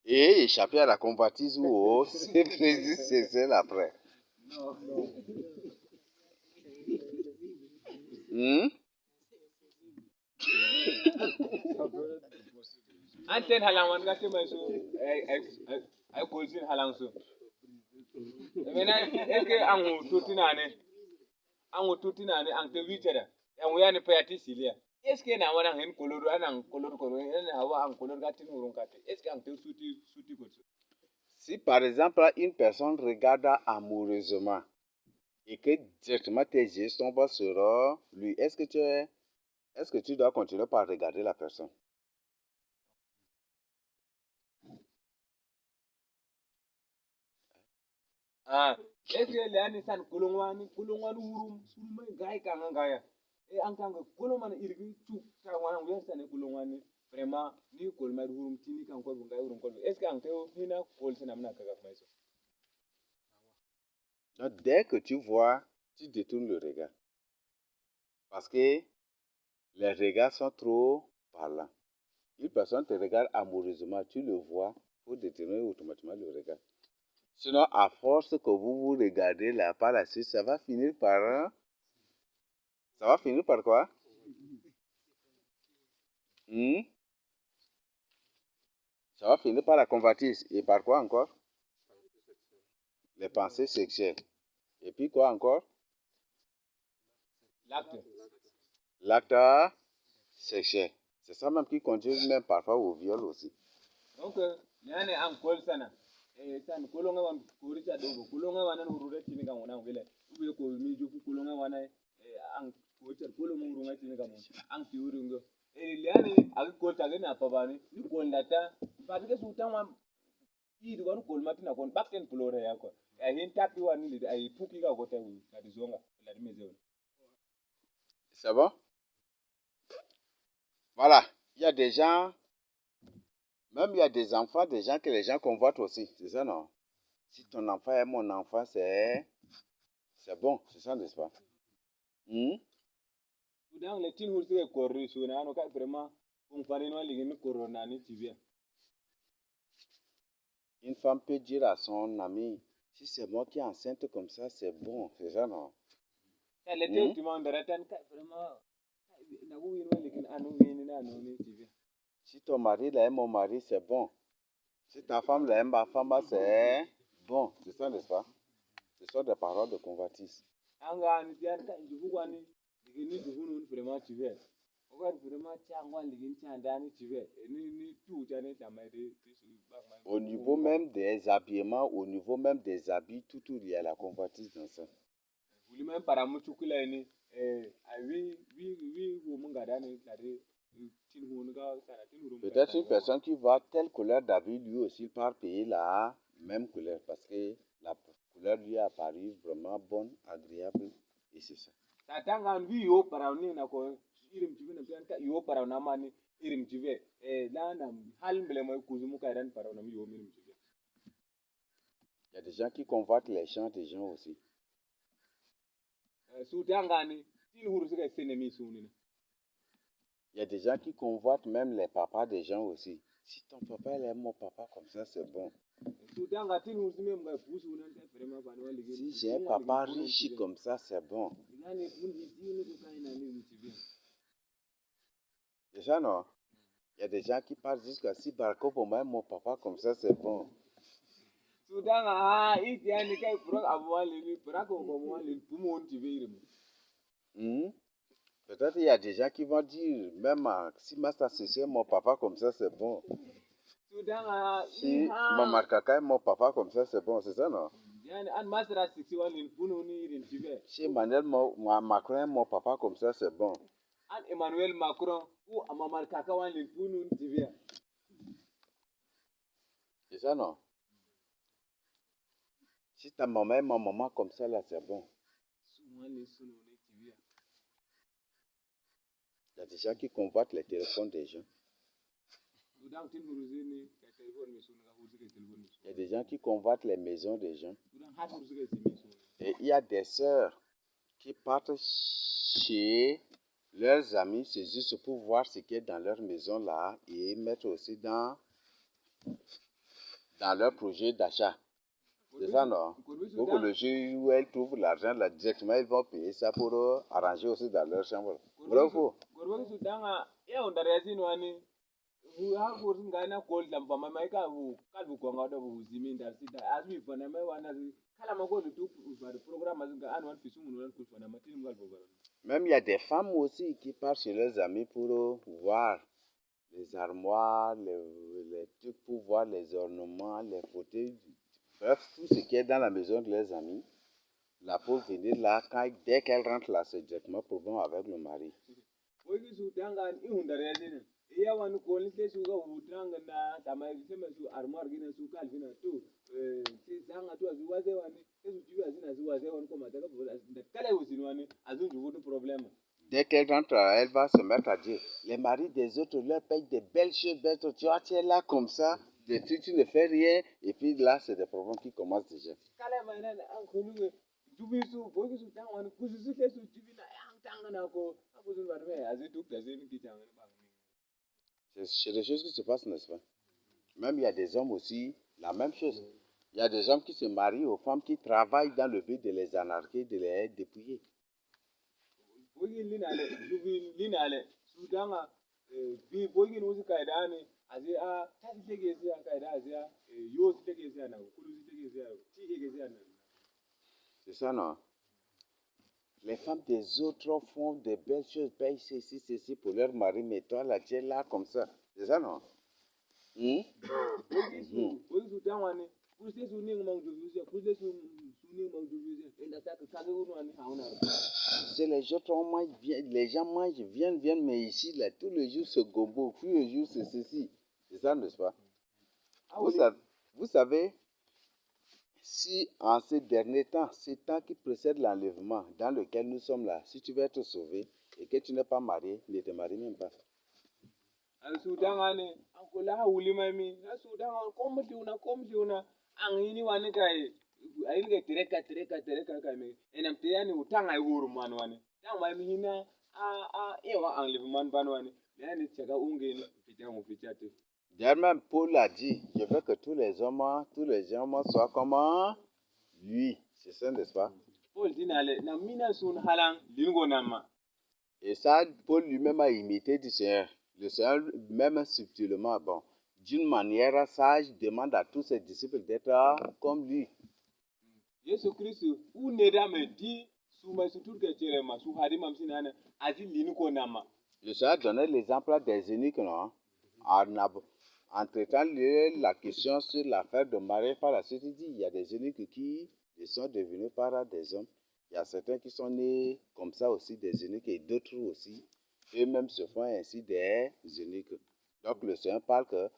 et échapper à la convoitise ou au c'est celle après? Anten halang wan gati mai so ay kolsin halang so mena eske angu tutina ne an te wichera an wiyani payati silia eske na wana hen koloru anan koloru en hawa an koloru gati hurun kate eske an te suti ko so. Si par exemple une personne regarde amoureusement et que directement tes yeux tombent sur lui, est-ce que tu dois continuer par regarder la personne? Eske leani san kulungwani hurum mai gai kanga gaya an kanga kulumana irgi tu ta wana wiyan san kulungwani vraiment ni kolmar hurum tini kan ko ngai hurum ko eske an te hina kol sana mna kaga mai so. Donc, dès que tu vois, tu détournes le regard. Parce que les regards sont trop parlants. Une personne te regarde amoureusement, tu le vois, il faut détourner automatiquement le regard. Sinon, à force que vous regardez là, par la suite, ça va finir par... Ça va finir par quoi? Ça va finir par la convoitise. Et par quoi encore? Les pensées sexuelles. Et puis quoi encore? L'acte sexuel. C'est ça même qui conduit même parfois au viol aussi. Donc, nyane an kol sana. San kolonga wan kuri cha dogo. Kolonga wana urure tini ka wana vile. Ube ko mi jufu kolonga wana an ko cha kolonga urunga tini ka mon. An ti urungo. Liane agi kol ta gena pabani. Ni kol ndata. Parce que sultan wan idu wan kol matina kon bakten flore ya ko. Hin tapi wan ni ay puki ka ko ta wi ka dizonga. La dimeze. C'est bon? Voilà. Il y a des gens, même il y a des enfants, des gens que les gens convoitent aussi. C'est ça, non? Si ton enfant est mon enfant, c'est bon. C'est ça, n'est-ce pas? Dans les tines où c'est corru, sur un autre vraiment, on fait une ligne corona, ni tu viens. Une femme peut dire à son ami, si c'est moi qui est enceinte comme ça, c'est bon. C'est ça, non? Elle était tu m'en dirais, vraiment, si ton mari l'aime, mon mari, c'est bon. Si ta femme l'aime, ma femme, c'est bon. C'est ça, n'est-ce pas? Ce sont des paroles de convoitise. Au niveau même des habillements, au niveau même des habits, tout il y a la convoitise dans ça. Peut-être une personne qui voit telle couleur d'habit, lui aussi part payer la même couleur parce que la couleur lui a paru vraiment bonne, agréable et c'est ça. Il y a des gens qui convoitent les champs des gens aussi. Il y a des gens qui convoitent même les papas des gens aussi. Si ton papa il aime mon papa comme ça, c'est bon. Si j'ai un papa riche comme ça, c'est bon. C'est ça, non? Il y a des gens qui parlent jusqu'à si barco pour moi, mon papa comme ça, c'est bon. Peut-être il y a des gens qui vont dire, même si Master c'est mon papa comme ça, c'est bon. Si Maman Kaka est mon papa comme ça, c'est bon, c'est ça, non? Si Emmanuel Macron est mon papa comme ça, c'est bon. Emmanuel Macron ou Maman Kaka c'est ça, non? Si ta maman est ma maman comme ça, là, c'est bon. Il y a des gens qui convoitent les téléphones des gens. Il y a des gens qui convoitent les maisons des gens. Et il y a des sœurs qui partent chez leurs amis, c'est juste pour voir ce qui est dans leur maison là et mettre aussi dans leur projet d'achat. C'est ça, non? Pour que le jour où elles trouvent l'argent là directement, ils vont payer ça pour arranger aussi dans leur chambre. Bravo. Même il y a des femmes aussi qui partent chez leurs amis pour voir les armoires, les trucs, pour voir les ornements, les fauteuils, bref, tout ce qui est dans la maison de leurs amis. Là, pour venir là, dès qu'elle rentre là, c'est directement pour bon avec le mari. Dès qu'elle rentre, elle va se mettre à dire, les maris des autres leur payent des belles choses, tu es là comme ça, des trucs, tu ne fais rien, et puis là, c'est des problèmes qui commencent déjà. C'est des choses qui se passent, n'est-ce pas? Même il y a des hommes aussi, la même chose. Il y a des hommes qui se marient aux femmes qui travaillent dans le but de les anarquer, de les dépouiller. C'est ça, non? les femmes des autres font des belles choses, payent ceci pour leur mari, mais toi là, tu es là comme ça. C'est ça, non? Hmm? C'est les autres, les gens mangent, viennent, mais ici, là, tous les jours, ce gombo, tous les jours, c'est ceci. C'est ça, n'est-ce pas? Vous savez, si en ces derniers temps, ces temps qui précèdent l'enlèvement dans lequel nous sommes là, si tu veux être sauvé et que tu n'es pas marié, ne te marie même pas. D'ailleurs, même Paul a dit, je veux que tous les hommes soient comme lui. C'est ça, n'est-ce pas? Et ça, Paul lui-même a imité du Seigneur. Le Seigneur, même subtilement, bon, d'une manière sage, demande à tous ses disciples d'être comme lui. Le Seigneur donnait l'exemple des eunuques, non? En traitant la question sur l'affaire de mariage par la suite, il dit, il y a des eunuques qui sont devenus par des hommes. Il y a certains qui sont nés comme ça aussi, des eunuques, et d'autres aussi, eux-mêmes se font ainsi des eunuques. Donc le Seigneur parle que,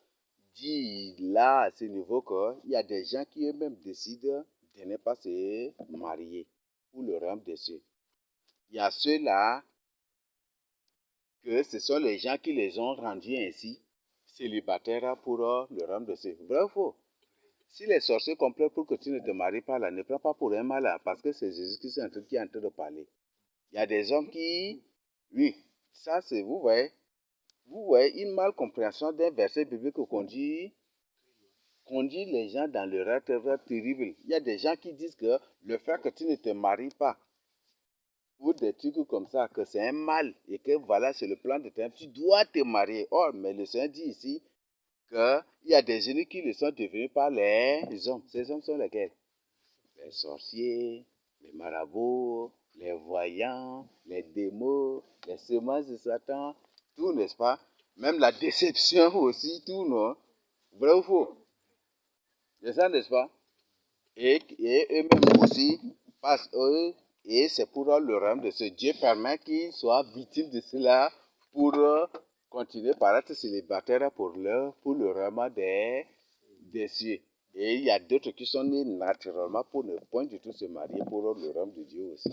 dit là à ce niveau qu'il y a des gens qui eux-mêmes décident de ne pas se marier pour le royaume des cieux. Il y a ceux-là que ce sont les gens qui les ont rendus ainsi, célibataires pour le royaume des cieux. Vrai ou faux? Si les sorciers complètent pour que tu ne te maries pas là, ne prends pas pour un mal là, parce que c'est Jésus qui est en train de parler. Il y a des hommes qui, oui, ça c'est, vous voyez une malcompréhension d'un verset biblique conduit les gens dans l'erreur terrible. Il y a des gens qui disent que le fait que tu ne te maries pas, ou des trucs comme ça, que c'est un mal, et que voilà, c'est le plan de Dieu, tu dois te marier. Or, mais le Seigneur dit ici qu'il y a des eunuques qui le sont devenus par les hommes. Ces hommes sont lesquels? Les sorciers, les marabouts, les voyants, les démons, les semences de Satan, tout, n'est-ce pas? Même la déception aussi, tout, non? Vrai ou faux? C'est ça, n'est-ce pas? Et eux-mêmes aussi, parce eux, et c'est pour le royaume de ce Dieu permet qu'ils soient victimes de cela pour continuer par être célibataires pour le royaume des cieux. Et il y a d'autres qui sont nés naturellement pour ne point du tout se marier pour le royaume de Dieu aussi.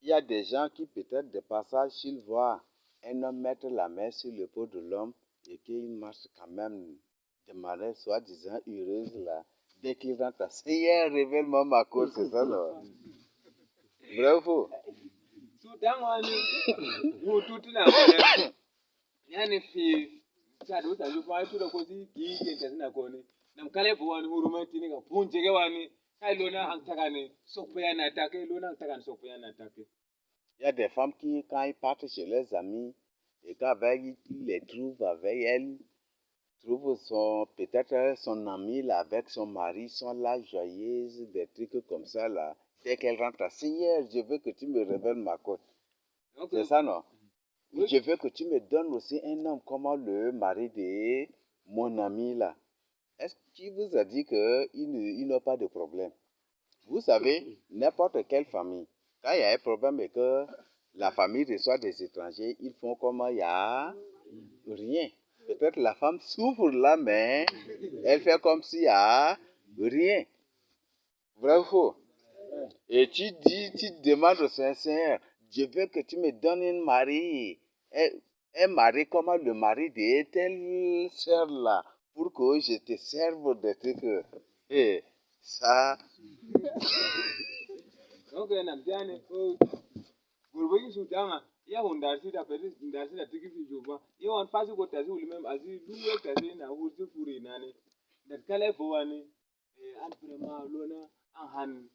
Il y a des gens qui peut-être de passage, s'ils voient un homme mettre la main sur l'épaule de l'homme et qu'il marche quand même de manière soi-disant heureuse là, dès qu'il rentre, Seigneur, révèle-moi ma cause, c'est ça là. Vrai ou faux? Il y a des femmes qui, quand ils partent chez leurs amis, et qu'avec ils les trouvent avec elles, trouvent peut-être son ami là, avec son mari, sont là joyeuses, des trucs comme ça là. Dès qu'elle rentre, Seigneur, je veux que tu me révèles ma côte. C'est ça, non? Je veux que tu me donnes aussi un homme comme le mari de mon ami là. Est-ce qu'il vous a dit qu'il n'a pas de problème? Vous savez, n'importe quelle famille, Quand il y a un problème et que la famille reçoit des étrangers, ils font comme il y a rien. Peut-être la femme souffre là, mais elle fait comme s'il y a rien. Vrai ou faux? Et tu demandes au Seigneur, je veux que tu me donnes un mari comme le mari de telle sœur là, pour que je te serve de trucs. Et ça, Donc, gurbe su danga ya hundar si da pedi ndar si da tiki fi juba ya wan pasi ko tazi uli mem azi duwe tazi na hurti furi nani da kale fo wani an prema lona an han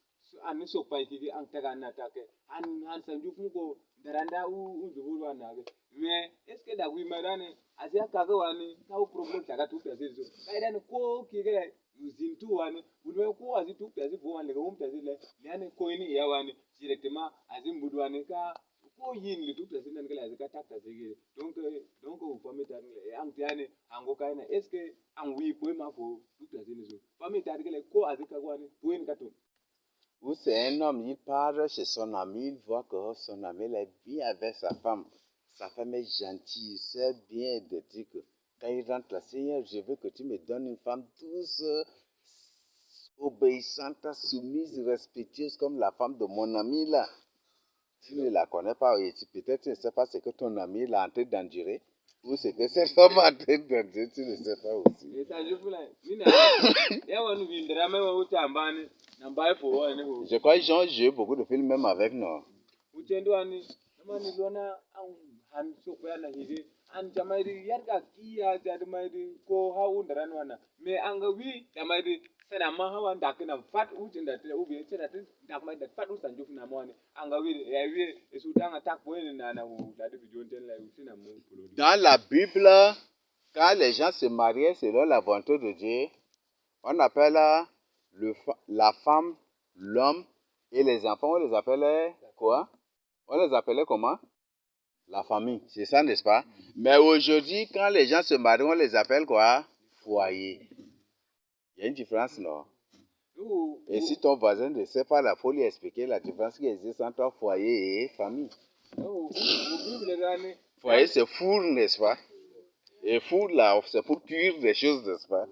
an ni sok pai kiki an taga na take han sanju ko daranda u jubul wa na me est ce que da wi madane azi aka ga wani ka u problem taga tu tazi so kai dan ko kike zintu wani ulwe ko azi tu tazi fo wani ga tazi le yani ko ini ya wani directement azin budwane ka ko yin le tout tazi nan kala ka tak tazi ge donc o fami tan le an tiane ango kaina est ce que an wi ko ma ko tout tazi ne so fami tan kala ko azika gwani ko in kato où c'est un homme, il part chez son ami, il voit que son ami est bien avec sa femme. Sa femme est gentille, c'est bien de dire que quand il rentre là, Seigneur, je veux que tu me donnes une femme douce, obéissante, soumise, respectueuse comme la femme de mon ami là. Tu ne la connais pas et peut-être tu ne sais pas ce que ton ami est en train d'endurer ou ce que cette femme est en train d'endurer, tu ne sais pas aussi. et ça je fula ni na ya wanu bi ndra me wa uta ambani na mbai fo wa ne ho Je crois que j'ai joué beaucoup de films même avec nous. uchendo ani namani lona an han so ko yana hige an jamaidi yarga kiya da maidi ko hawu ndran wana me an ga wi jamaidi sana ma hawa ndakina fat utin da te ubi tana tin dak mai da fat usan jufna mo ne an ga wi ya wi su danga tak bo ne na hu da de bijon ten la utina mo polo Dans la Bible, quand les gens se mariaient selon la volonté de Dieu, on appelle la femme, l'homme et les enfants, on les appelait quoi? On les appelait comment? La famille, c'est ça, n'est-ce pas? Mais aujourd'hui, quand les gens se marient, on les appelle quoi? Foyer. Il y a une différence, non? Et si ton voisin ne sait pas, il faut lui expliquer la différence qui existe entre foyer et famille. Foyer, c'est four, n'est-ce pas? Et four, là, c'est pour cuire des choses, n'est-ce pas?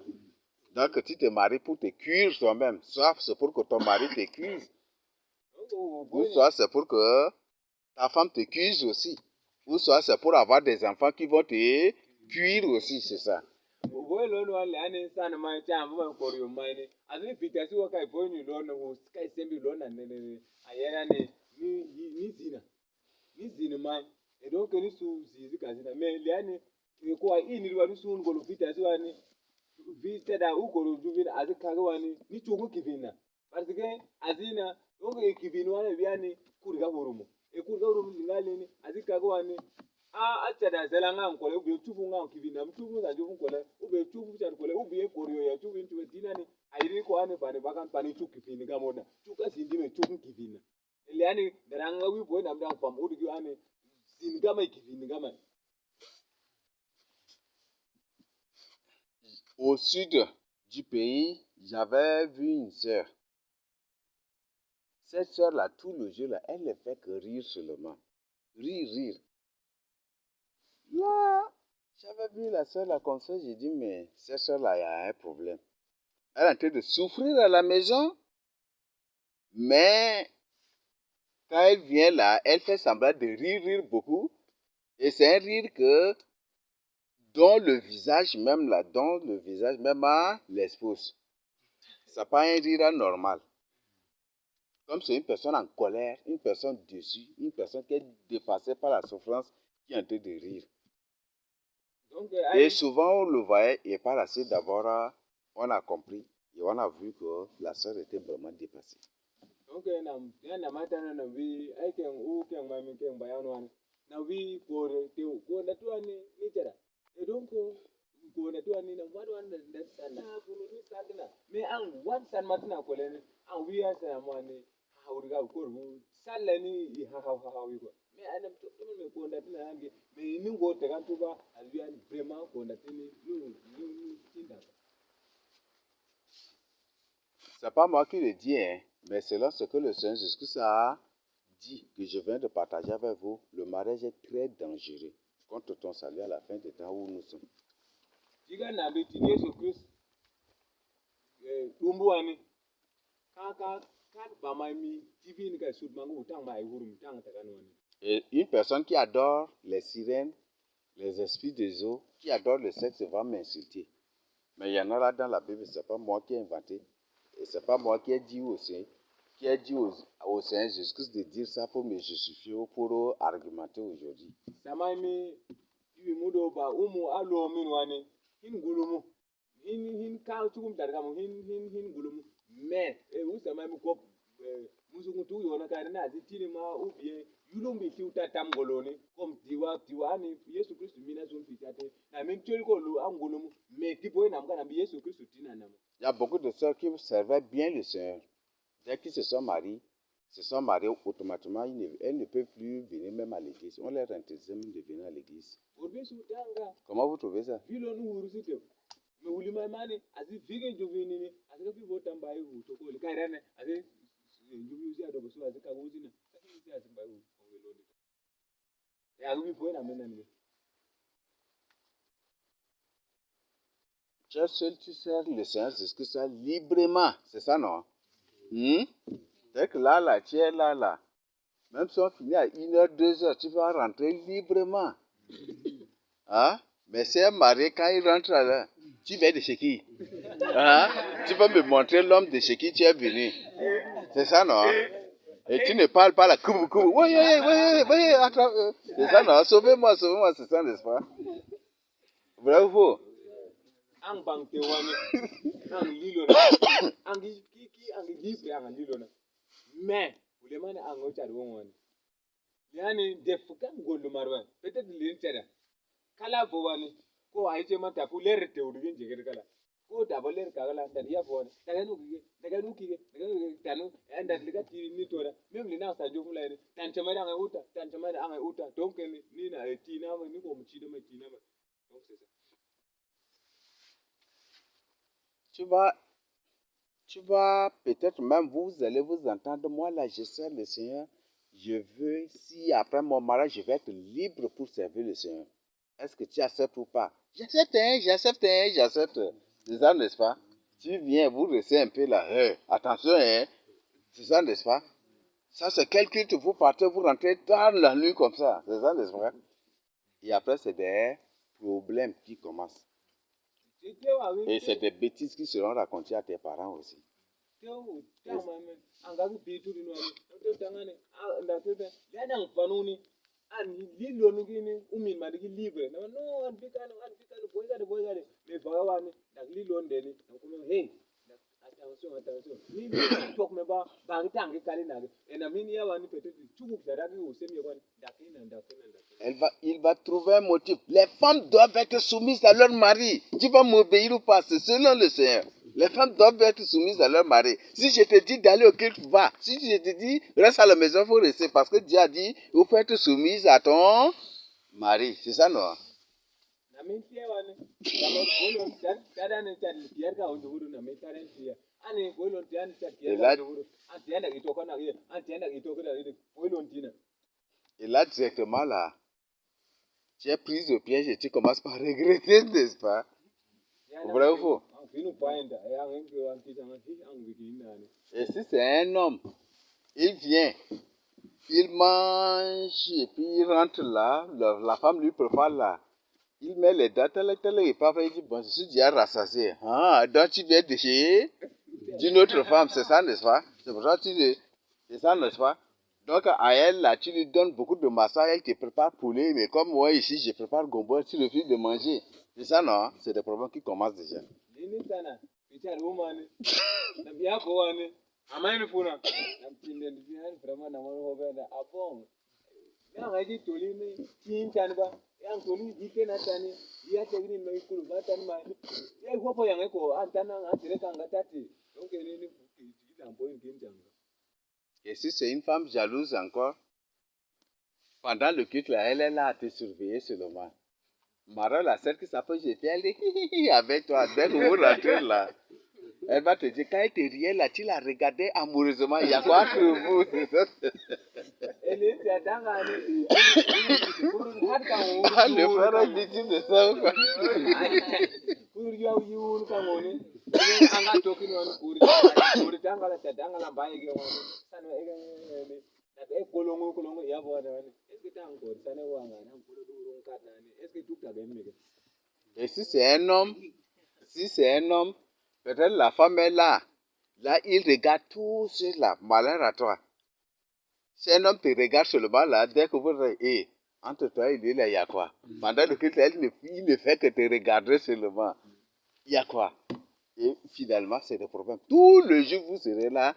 Donc, tu te maries pour te cuire toi-même. Soit c'est pour que ton mari te cuise. Ou soit c'est pour que ta femme te cuise aussi. Ou soit c'est pour avoir des enfants qui vont te cuire aussi, c'est ça. boy lo no le ane sana mai cha ba ko rio mai ne azini pita si wa kai boy ni lo no kai sembi lo na ne ayera ne ni zina mai e donc ni su zizi kazina me le ane ko ai ni wa ni su ngolo pita si wa ni vita da u ko ju vin azi ka wa ni chugu kivina parce que azina donc e kivina wa ne biani kuriga borumo e kuriga borumo ngale ni azi ka wa ni a tada zela nga nkole ubi tufu nga kivina mtufu za jufu nkole ubi tufu cha nkole ubi e korio ya tufu ntuwe dinani ayiri ko ane bane bakan pani tu kivini ga moda tuka sindi me tufu kivina ile ani daranga wi boy na mdan fam udi ane sin gama kivini gama. Au sud du pays, j'avais vu une sœur. Cette sœur-là, tout le jour, là, elle ne fait que rire seulement. Rire. Là, j'avais vu la sœur là comme ça, j'ai dit, mais cette sœur là, il y a un problème. Elle est en train de souffrir à la maison, mais quand elle vient là, elle fait semblant de rire beaucoup. Et c'est un rire dont le visage même à l'expose. Ce n'est pas un rire normal. Comme c'est une personne en colère, une personne déçue, une personne qui est dépassée par la souffrance qui est en train de rire. Donc, et souvent, on le voyait, et par la suite, d'abord, on a compris et on a vu que la sœur était vraiment dépassée. Donc, na matana na vi aiken u ken mami ken bayano an na vi ko na tu ani ni tera e donc ko na tu ani na wadu an da sana bulu ni sagna me an wan san matna ko le an wi ya sana mo ani ha urga ko ru salla ni i ha wi ko me anam to me ko na tuna ange me ni go te kan tu ba an wi an vraiment ko na tini ni tinda. C'est pas moi qui le dis, hein, mais selon ce que le Seigneur Jésus a dit que je viens de partager avec vous, le mariage est très dangereux contre ton salut à la fin des temps où nous sommes. Jiga na be ti Yesu Christ. Tumbu ani. Ka ba mai mi TV ni ka sud mangu utang mai hurum tang ta kan wani. Et une personne qui adore les sirènes, les esprits des eaux, qui adore le sexe, va m'insulter. Mais il y en a là dans la Bible, ce n'est pas moi qui ai inventé. Et ce n'est pas moi qui ai dit au Seigneur, au Seigneur Jésus-Christ de dire ça pour me justifier ou pour argumenter aujourd'hui. Samai mi ibi mudo ba umu alo min wani. Hin gulumu. Hin ka tukum targamu hin gulumu. Mais u samai mi kop musuku tu yona ka na zitini ma ubie yulumbi ti uta tamgoloni comme tiwa ni Yesu Kristo mina sun fitate na min tolko lu angulumu mais tipo na mkana bi Yesu Kristo tina nama. Il y a beaucoup de sœurs qui servaient bien le Seigneur. Dès qu'ils se sont mariés automatiquement, elles ne peuvent plus venir même à l'église. On leur interdisait même de venir à l'église. Comment vous trouvez ça? Me wuli mai mani azi vige juvini ni azi kafi vota mbai hu toko le kai rene azi juvi uzi adogo so azi kaguzi na kafi uzi azi mbai hu ongelo ni ya gubi poena mena ni. Tu es seul, tu sers le Seigneur Jésus ça librement, c'est ça non? Dès que là, tu es là. Même si on finit à 1h, 2h, tu vas rentrer librement. Hein? Mais c'est un mari, quand il rentre là, tu viens de chez qui? Hein? Tu vas me montrer l'homme de chez qui tu es venu. C'est ça, non? Et tu ne parles pas là. Oui, c'est ça, non? Sauvez-moi, c'est ça, n'est-ce pas? Vrai ou faux? Ang bang te wani ang lilo ang ki ang libre ang lilo na mais ulemane ang ocha do woni yani defuka ngolo marwan peut-être l'intere kala bo wani ko aiche mata pu ler te udu nje kala ko da boler kala da ya bo daga nu kige tanu anda liga ti ni tora même li na sa jo mula ni tan chama da ang uta donc ni na ti na ni ko mu ci da mai ti na ba donc c'est ça. Tu vas peut-être même, vous allez vous entendre, moi là, je sers le Seigneur, je veux, si après mon mariage, je vais être libre pour servir le Seigneur. Est-ce que tu acceptes ou pas? J'accepte. C'est ça, n'est-ce pas? Tu viens, vous restez un peu là, attention, c'est ça, n'est-ce pas? Ça, c'est quel culte, vous partez, vous rentrez dans la nuit comme ça, c'est ça, n'est-ce pas? Et après, c'est des problèmes qui commencent. Et c'est des bêtises qui seront racontées à tes parents aussi. Il va trouver un motif. Les femmes doivent être soumises à leur mari. Tu vas m'obéir ou pas? C'est selon le Seigneur. Les femmes doivent être soumises à leur mari. Si je te dis d'aller au culte, va. Si je te dis reste à la maison, il faut rester. Parce que Dieu a dit, il faut être soumise à ton mari. C'est ça, non? Et là, directement, là, tu es prise au piège et tu commences par regretter, n'est-ce pas? Vrai ou faux? Et si c'est un homme, il vient, il mange et puis il rentre là, la femme lui prépare là. Il met les dates, tel et papa, il dit, bon, je suis déjà rassasié. Ah, donc tu viens de chez d'une autre femme, c'est ça, n'est-ce pas? C'est pour ça que tu dis, c'est ça, n'est-ce pas? Donc à elle, là, tu lui donnes beaucoup de massage, elle te prépare poulet, mais comme moi ici, je prépare gombo, tu refuses de manger. C'est ça, non? C'est des problèmes qui commencent déjà. Et si c'est une femme jalouse encore, pendant le culte, là, elle est là à te surveiller seulement. Marie, la sœur qui s'appelle Jété, elle dit avec toi, dès que vous rentrez là, Elle va te dire, quand elle te riait là, tu la regardais amoureusement. Il y a quoi entre vous, c'est ça? Ah, le frère est victime de ça ou quoi? Et si c'est un homme, peut-être la femme est là. Là, il regarde tout cela. Malheur à toi. Si un homme te regarde seulement là, dès que vous dites, entre toi et lui, là, il y a quoi? Pendant le culte, il ne fait que te regarder seulement. Il y a quoi? Et finalement, c'est le problème. Tout le jour, vous serez là,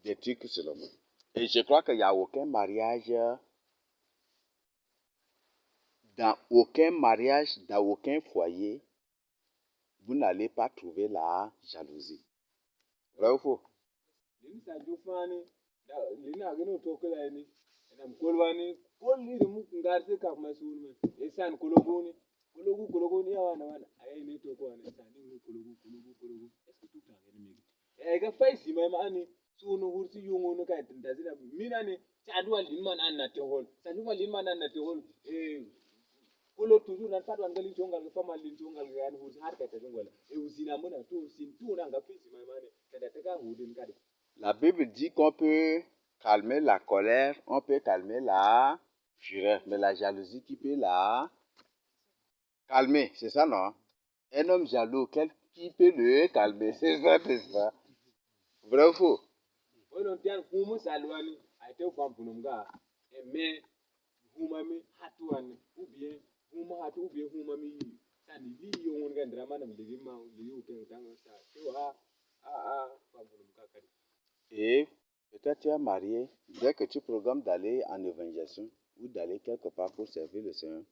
des trucs seulement. Et je crois qu'il n'y a aucun mariage, dans aucun foyer, vous n'allez pas trouver la jalousie. Vrai ou faux? La Bible dit qu'on peut calmer la colère, on peut calmer la fureur, mais la jalousie qui peut la calmer, c'est ça non? Un homme jaloux, qui peut le calmer? C'est ça, n'est-ce pas? Vrai ou faux? Et peut-être tu es marié, dès que tu programmes d'aller en évangélisation ou d'aller quelque part pour servir le Seigneur,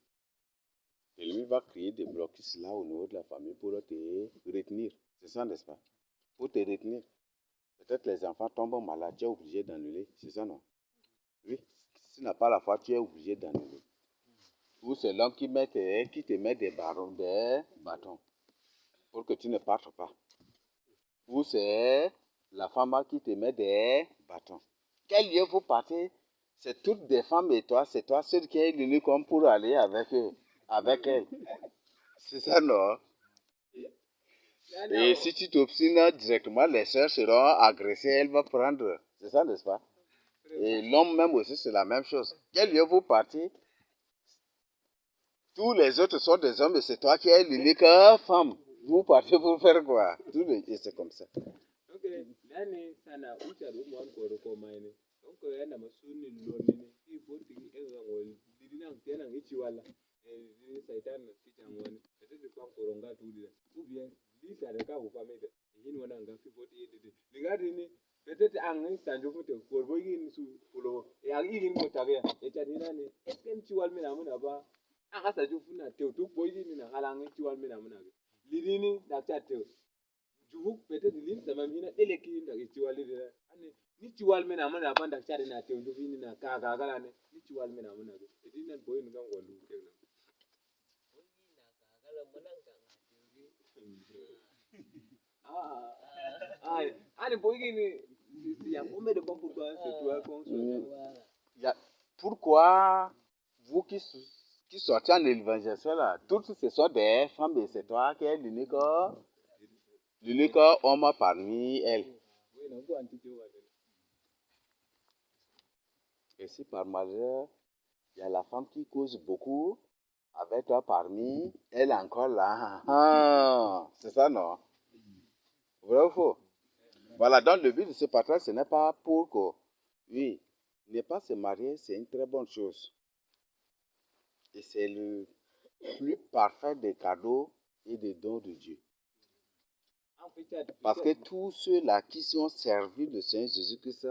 l'ennemi va créer des blocages là au niveau de la famille pour te retenir. C'est ça, n'est-ce pas? Pour te retenir. Peut-être les enfants tombent malades, tu es obligé d'annuler. C'est ça, non? Oui. Si tu n'as pas la foi, tu es obligé d'annuler. Ou c'est l'homme qui te met des bâtons pour que tu ne partes pas. Ou c'est la femme qui te met des bâtons. Quel lieu vous partez? C'est toutes des femmes et toi, c'est toi seul qui est l'unique homme pour aller avec eux, avec elle. C'est ça, non? Et si tu t'obstines directement, les sœurs seront agressées, elles vont prendre. C'est ça, n'est-ce pas? Et l'homme même aussi, c'est la même chose. Quel lieu vous partez? Tous les autres sont des hommes et c'est toi qui es l'unique femme. Vous partez pour faire quoi? Et c'est comme ça. Pourquoi vous qui sortez en évangélisation là, toutes ce sont des femmes et c'est toi qui es l'unique homme parmi elles. Et si par malheur, il y a la femme qui cause beaucoup avec toi parmi, elle est encore là. Ah, c'est ça, non? Vrai ou faux? Voilà, donc le but de ce partage, ce n'est pas pour que, oui, ne pas se marier, c'est une très bonne chose. Et c'est le plus parfait des cadeaux et des dons de Dieu. Parce que tous ceux-là qui sont servis de Seigneur Jésus-Christ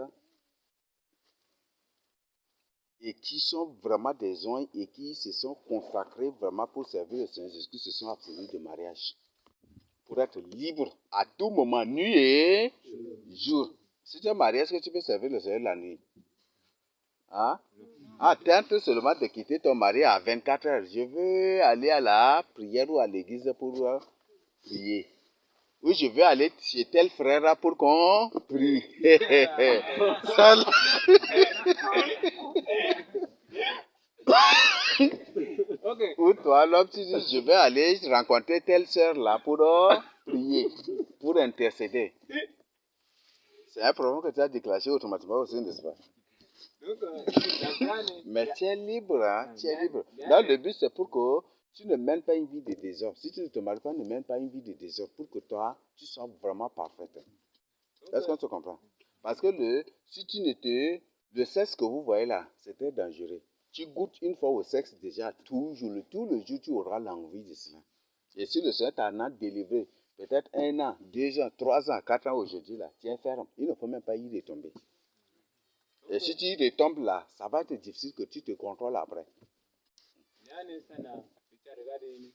et qui sont vraiment des hommes et qui se sont consacrés vraiment pour servir le Seigneur Jésus-Christ se sont abstenus de mariage. Pour être libre à tout moment, nuit et jour. Si tu es marié, est-ce que tu peux servir le Seigneur la nuit? Hein? Ah, tente seulement de quitter ton mari à 24 heures. Je veux aller à la prière ou à l'église pour prier. Oui, je vais aller chez tel frère là pour qu'on prie. Ça, là. Ok. Ou toi, l'homme, tu dis, je vais aller rencontrer telle sœur là pour prier, pour intercéder. C'est un problème que tu as déclenché automatiquement aussi, n'est-ce pas? Donc, Dagane, Mais tu es libre, hein? Tu es libre. Là, le but, c'est pour que tu ne mènes pas une vie de désordre. Si tu ne te maries pas, ne mène pas une vie de désordre pour que toi, tu sois vraiment parfaite. Est-ce qu'on te comprend? Parce que si tu ne te... Le sexe que vous voyez là, c'est très dangereux. Tu goûtes une fois au sexe déjà, tout le jour, tu auras l'envie de cela. Et si le Seigneur t'en a délivré, peut-être 1 an, 2 ans, 3 ans, 4 ans aujourd'hui là, tu es ferme. Il ne faut même pas y retomber. Et si tu y retombes là, ça va être difficile que tu te contrôles après. yani sana pichare gadi ni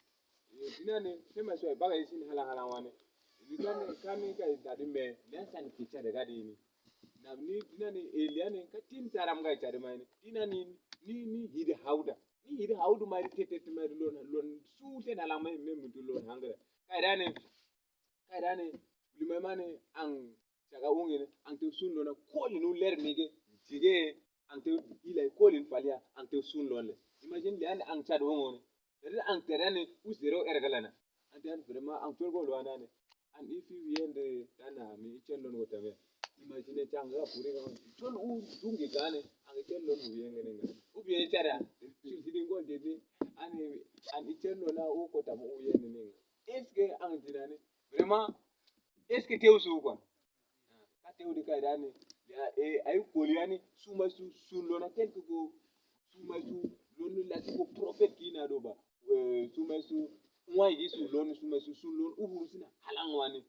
dinani sema so baga isin hala wane dinani kami ka dadi me dan san pichare gadi ni na ni dinani eliane ka tin taram ga tare mai dinani ni hidi haudu mai tete mai lon su te na la mai me mutu lon hangre kai dani limai mane an daga wungene an te sun lona koli nu ler mige tige an te ilai kolin falia an te sun lonle imagine le an chad wongone dere an terane usero ergalana an te an vraiment an tolgo lo anane an if you yende dana mi chendon wotame imagine changa pure ga ton u dungi gane an chendon u yengene nga ubi chara chidi ngo dede an chendo na u ko tamo u yengene nga est ce que an dinane vraiment est-ce que teu su quoi ka teu di kai dani ay koliani suma su lona quelque go suma su lonu la ko prophète ki na do ba suma su mwa yi su lonu suma su lonu uhuru sina halan wani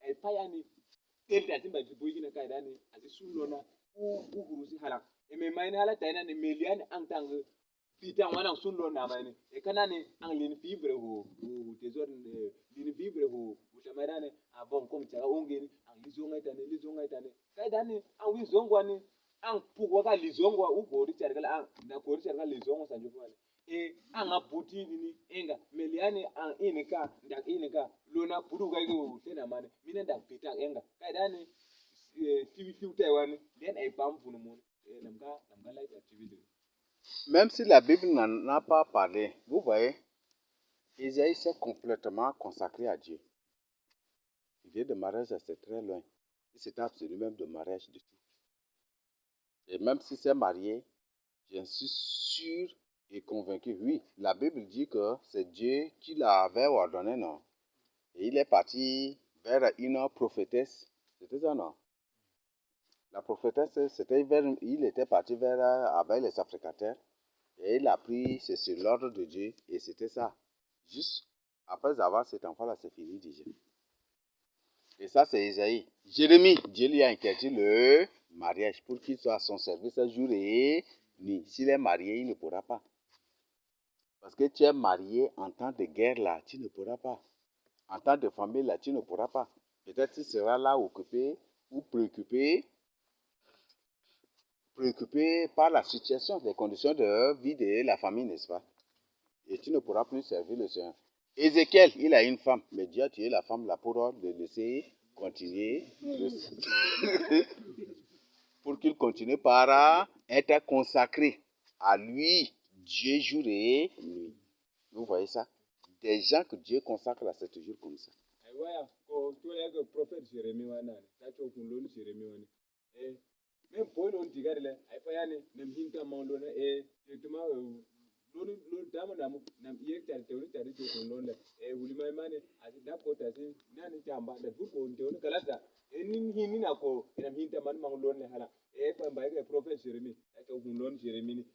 ay payani tel ta timba jibo yi na kai dani asi su lona uhuru si halan e me mai na hala tayna ne meliani an tang pita wana sun lona mai ne e kana ne an lin fibre ho tesor lin fibre ho utamadane abon kom tara ongeni an lizonga itane kai dani an wi zongwani an pugwa ka lizongwa u gori chargala an na gori chargala lizongwa sanjo kwani an abuti ni enga meliani an inika ndak inika lona pudu ga go tena mane mina ndak pita enga kai dani tiwi taiwani den ay pam funu mon namga like activité. Même si la Bible n'en a pas parlé, vous voyez, Isaïe s'est complètement consacré à Dieu. L'idée de mariage, c'est très loin. Il s'est abstenu même de mariage du tout. Et même si c'est marié, je suis sûr et convaincu, oui, la Bible dit que c'est Dieu qui l'avait ordonné, non? Et il est parti vers une prophétesse. C'était ça, non? La prophétesse, il était parti avec les sacrificateurs. Et il a pris, c'est sur l'ordre de Dieu, et c'était ça. Juste après avoir cet enfant-là, c'est fini déjà. Et ça, c'est Isaïe. Jérémie, Dieu lui a interdit le mariage pour qu'il soit à son service jour et nuit. S'il est marié, il ne pourra pas. Parce que tu es marié en temps de guerre là, tu ne pourras pas. En temps de famille là, tu ne pourras pas. Peut-être tu seras là occupé ou préoccupé par la situation, les conditions de vie de la famille, n'est-ce pas? Et tu ne pourras plus servir le Seigneur. Ézéchiel, il a une femme, mais Dieu a tué la femme là pour le laisser continuer. Pour qu'il continue par être consacré à lui, Dieu jour et nuit. Vous voyez ça? Des gens que Dieu consacre là, c'est toujours comme ça. Le prophète Jérémie, même pour l'on tigare là, ay payane même hinta mandona directement l'on dama nam yek tar tewni tar to non la wuli may mane ati dako ta sin nani tamba da bu ko tewni kala da nin hini na ko nam hinta man lon ne hala pa mbay ke prophète Jérémie ay to lon Jérémie ni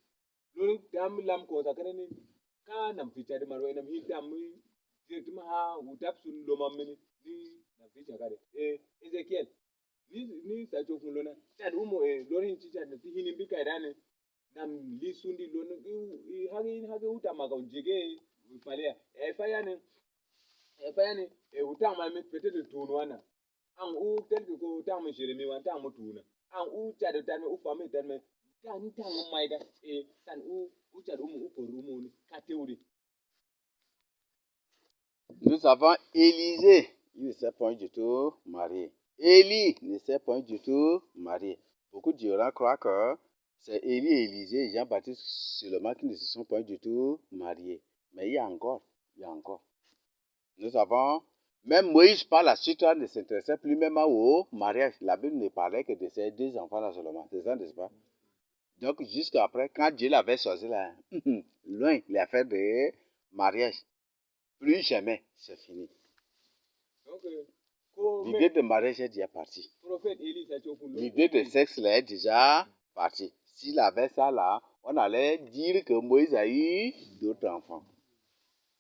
lon dam lam ko ta kane ni ka nam fitade maro nam hinta mu directement ha utap sun lo mamini ni na fita kare Ezekiel ni sa to kun lona tad umo lori ti tad ti hinin bi kai dane nam li sundi lona hage uta maga jige palia fayane uta ma mit peut-être tunu wana an u tel ko uta ma Jérémie wan ta mu tuna an u tad tan u fami tan me tan tan mai da tan u tad umo ko rumo ni ka teuri. Nous avons Élisée. il ne s'est point du tout marié. Élie ne s'est point du tout marié. Beaucoup d'ignorants croient que c'est Élie et Élisée et Jean-Baptiste seulement qui ne se sont point du tout mariés. Mais il y a encore. Nous avons, même Moïse par la suite ne s'intéressait plus même au mariage. La Bible ne parlait que de ces 2 enfants-là seulement. C'est ça, n'est-ce pas? Donc, jusqu'après, quand Dieu l'avait choisi là, loin les affaires de mariage, plus jamais, c'est fini. Donc, L'idée de mariage est déjà partie. prophète Élie, ça tient pour nous. L'idée de sexe là est déjà partie. S'il avait ça là, on allait dire que Moïse a eu d'autres enfants.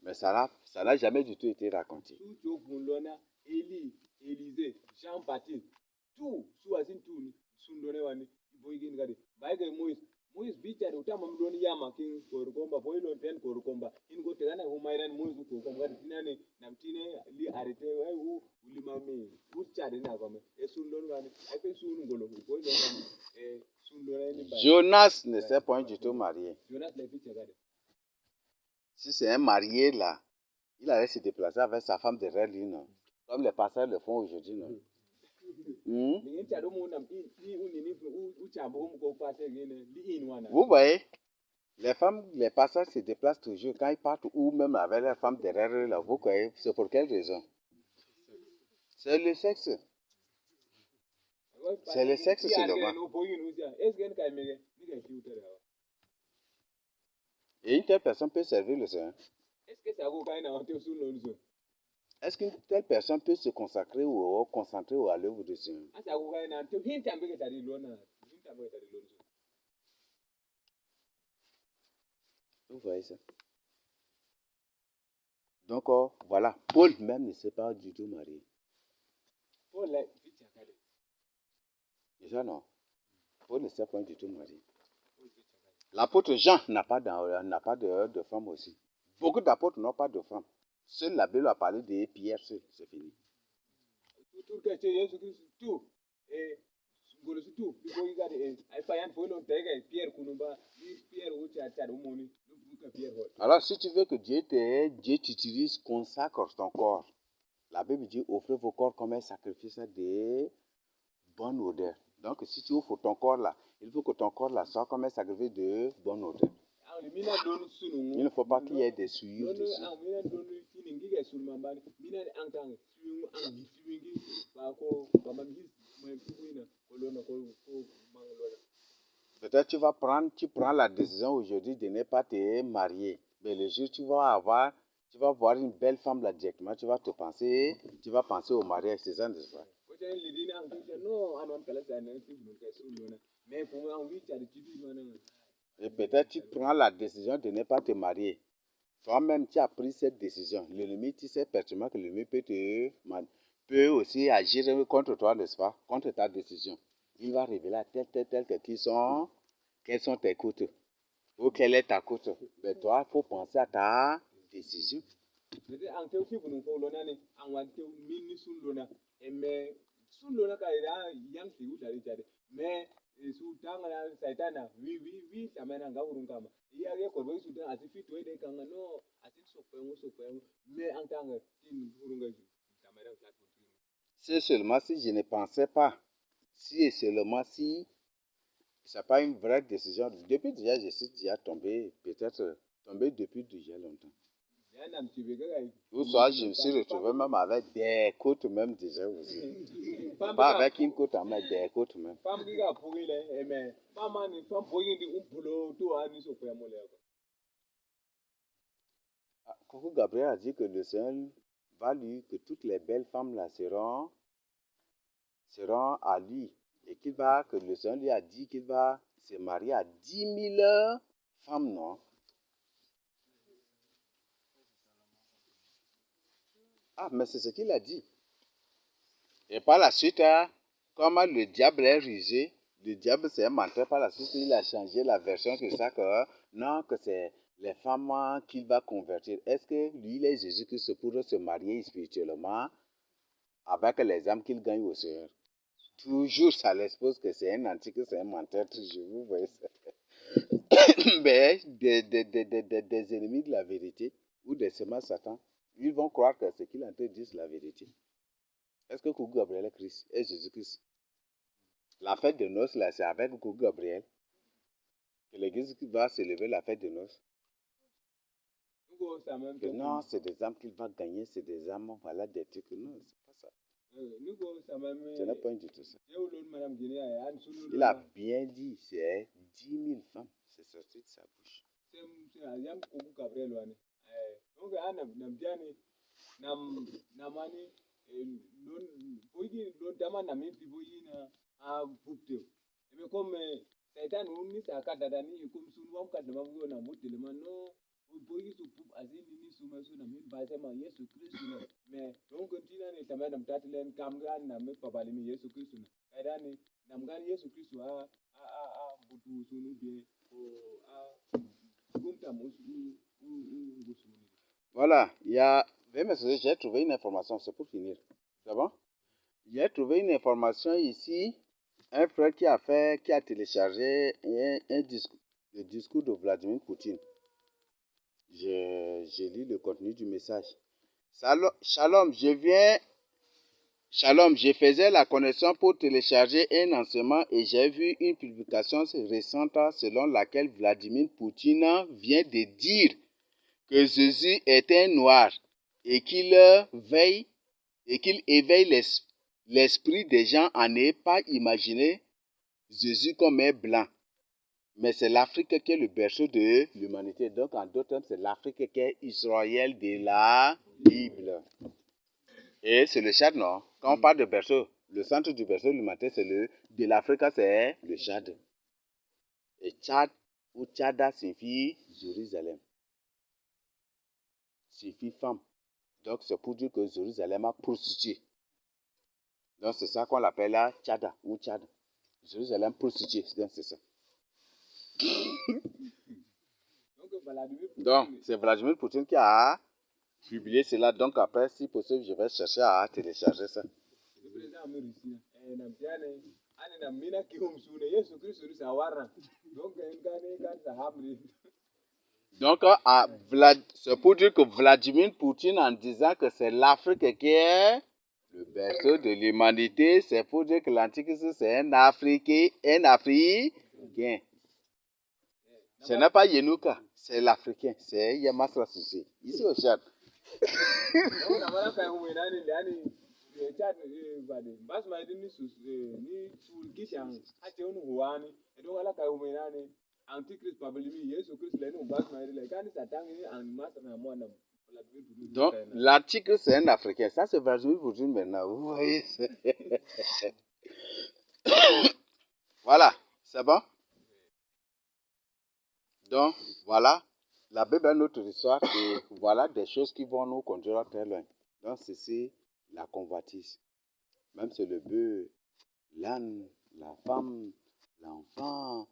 Mais ça n'a jamais du tout été raconté. Tout pour l'honneur, Élie, Élisée, Jean-Baptiste, tout, tout, sundone wani, boygin gadi. Baïge Moïse bichari utama mdoni yama king korukomba, boylo ten korukomba. Ingo tegana humairan Moïse korukomba tinane namtine li arete u ulimami uchari na kome. E sundone wani, aipe sunu ngolo boylo sundone ni baïge. Jonas ne s'est point du tout marié. Jonas le bichari gadi. Si c'est un marié là, il allait se déplacer avec sa femme derrière lui, non? Comme les pasteurs le font aujourd'hui, non? Vous voyez, les pasteurs se déplacent toujours quand ils partent ou même avec leur femme derrière eux, là. Vous voyez, c'est pour quelle raison? C'est le sexe. C'est le sexe seulement. Et une telle personne peut servir le Seigneur. Est-ce qu'une telle personne peut se consacrer ou concentrer à l'œuvre du Seigneur? Vous voyez ça? Donc, voilà, Paul même ne s'est pas du tout marié. Déjà non. Paul ne s'est pas du tout marié. L'apôtre Jean n'a pas de femme aussi. Beaucoup d'apôtres n'ont pas de femme. Seule la Bible a parlé de Pierre, c'est fini. Alors, si tu veux que Dieu t'utilise, consacre ton corps. La Bible dit, offrez vos corps comme un sacrifice de bonne odeur. Donc, si tu offres ton corps là, il faut que ton corps là soit comme un sacrifice de bonne odeur. Il ne faut pas qu'il y ait des souillures dessus. Peut-être tu prends la décision aujourd'hui de ne pas te marier. Mais le jour où tu vas voir une belle femme là directement, tu vas penser au mariage, c'est ça, n'est-ce pas? Et peut-être tu prends la décision de ne pas te marier. Toi-même, tu as pris cette décision. L'ennemi, tu sais pertinemment que l'ennemi peut aussi agir contre toi, n'est-ce pas? Contre ta décision. Il va révéler à tel quelles sont tes côtes. Ou quelle est ta côte. Mais toi, il faut penser à ta décision. C'est seulement si je ne pensais pas, si et seulement si ce n'est pas une vraie décision. Depuis déjà, je suis déjà tombé depuis déjà longtemps. Ou soit je me suis retrouvé même avec des côtes même déjà aussi. Pas avec une côte, mais des côtes même. Coucou Gabriel a dit que le Seigneur va lui, que toutes les belles femmes là seront à lui. Et que le Seigneur lui a dit qu'il va se marier à 10 000 femmes, non? Ah, mais c'est ce qu'il a dit. Et par la suite, comme le diable est rusé, le diable s'est menteur par la suite, il a changé la version que ça, que non, que c'est les femmes qu'il va convertir. Est-ce que lui, il est Jésus-Christ pour se marier spirituellement avec les âmes qu'il gagne au Seigneur? Toujours, ça l'expose que c'est un antique, c'est un menteur, toujours, vous voyez ça. Mais des ennemis de la vérité ou des semences Satan, ils vont croire que ce qu'il est en train de dire, c'est la vérité. Est-ce que Coucou Gabriel est Christ, est Jésus-Christ? La fête de noces, là, c'est avec Coucou Gabriel que l'église va célébrer la fête de noces. Que non, c'est des âmes qu'il va gagner, c'est des âmes, voilà, des trucs. Non, c'est pas ça. Ce n'est pas du tout ça. Il a bien dit, c'est 10 000 femmes, c'est sorti de sa bouche. Voilà, j'ai trouvé une information, c'est pour finir. C'est bon? J'ai trouvé une information ici. Un frère qui a téléchargé le discours de Vladimir Poutine. J'ai lu le contenu du message. Shalom, je faisais la connexion pour télécharger un enseignement et j'ai vu une publication récente selon laquelle Vladimir Poutine vient de dire que Jésus est un noir et qu'il éveille l'esprit des gens à ne pas imaginer Jésus comme un blanc. Mais c'est l'Afrique qui est le berceau de l'humanité. Donc, en d'autres termes, c'est l'Afrique qui est Israël de la Bible. Et c'est le Tchad, non? Quand on parle de berceau, le centre du berceau de l'humanité, de l'Afrique, c'est le Tchad. Et Tchad, ou Tchada, signifie Jérusalem. Signifie femme. Donc, c'est pour dire que Jérusalem a prostitué. Donc, c'est ça qu'on l'appelle la Tchada ou Tchad. Jérusalem prostituée, donc c'est ça. Donc, c'est Vladimir Poutine qui a publié cela. Donc, après, si possible, je vais chercher à télécharger ça. Donc, c'est pour dire que Vladimir Poutine, en disant que c'est l'Afrique qui est le berceau de l'humanité, c'est pour dire que l'Antichrist, c'est un Africain. Ce n'est pas Yenouka, c'est l'Africain, c'est Yamasra Sissi. Ici au Tchad. Donc, l'Antichrist, c'est un Africain. Ça, c'est Vladimir Poutine maintenant. Vous voyez? Voilà, c'est bon? Donc, voilà, la Bible est notre histoire et voilà des choses qui vont nous conduire très loin. Donc, c'est la convoitise. Même c'est le bœuf, l'âne, la femme, l'enfant,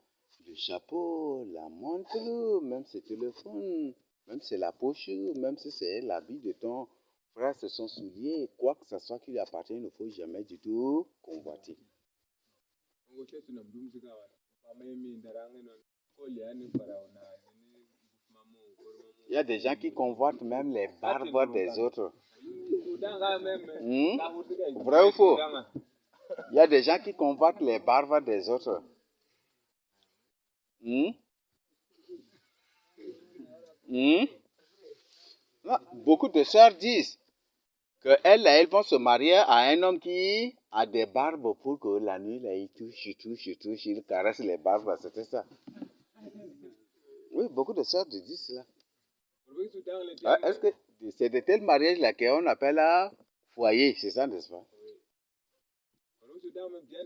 le chapeau, la montre, même c'est le téléphone, même c'est la poche, même si c'est l'habit de ton frère, c'est son soulier, quoi que ce soit qui lui appartient, il ne faut jamais du tout convoiter. Il y a des gens qui convoitent même les barbes des autres. Vrai ou faux? Il y a des gens qui convoitent les barbes des autres. Non, beaucoup de sœurs disent qu'elles vont se marier à un homme qui a des barbes pour que la nuit, là, il touche, il caresse les barbes. C'était ça. Oui, beaucoup de sœurs disent cela. Est-ce que c'est de tels mariages-là qu'on appelle à foyer, c'est ça, n'est-ce pas?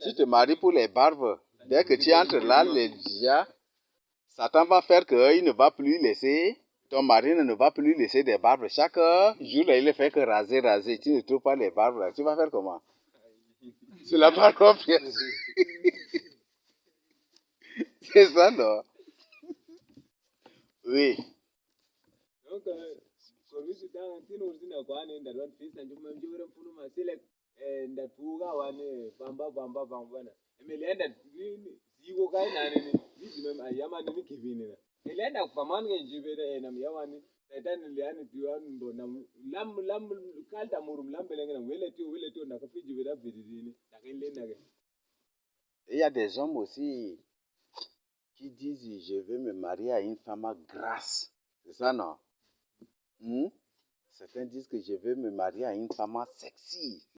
Tu te maries pour les barbes. Dès que tu entres là, Satan va faire qu'il ne va plus laisser, ton mari ne va plus laisser des barbes. Chaque jour, il ne fait que raser. Tu ne trouves pas les barbes là. Tu vas faire comment? C'est la barbe. C'est ça, non? Oui. Donc, Il y a des hommes aussi qui disent je veux me marier à une femme grasse. C'est ça, non? Certains disent que je veux me marier à une femme sexy.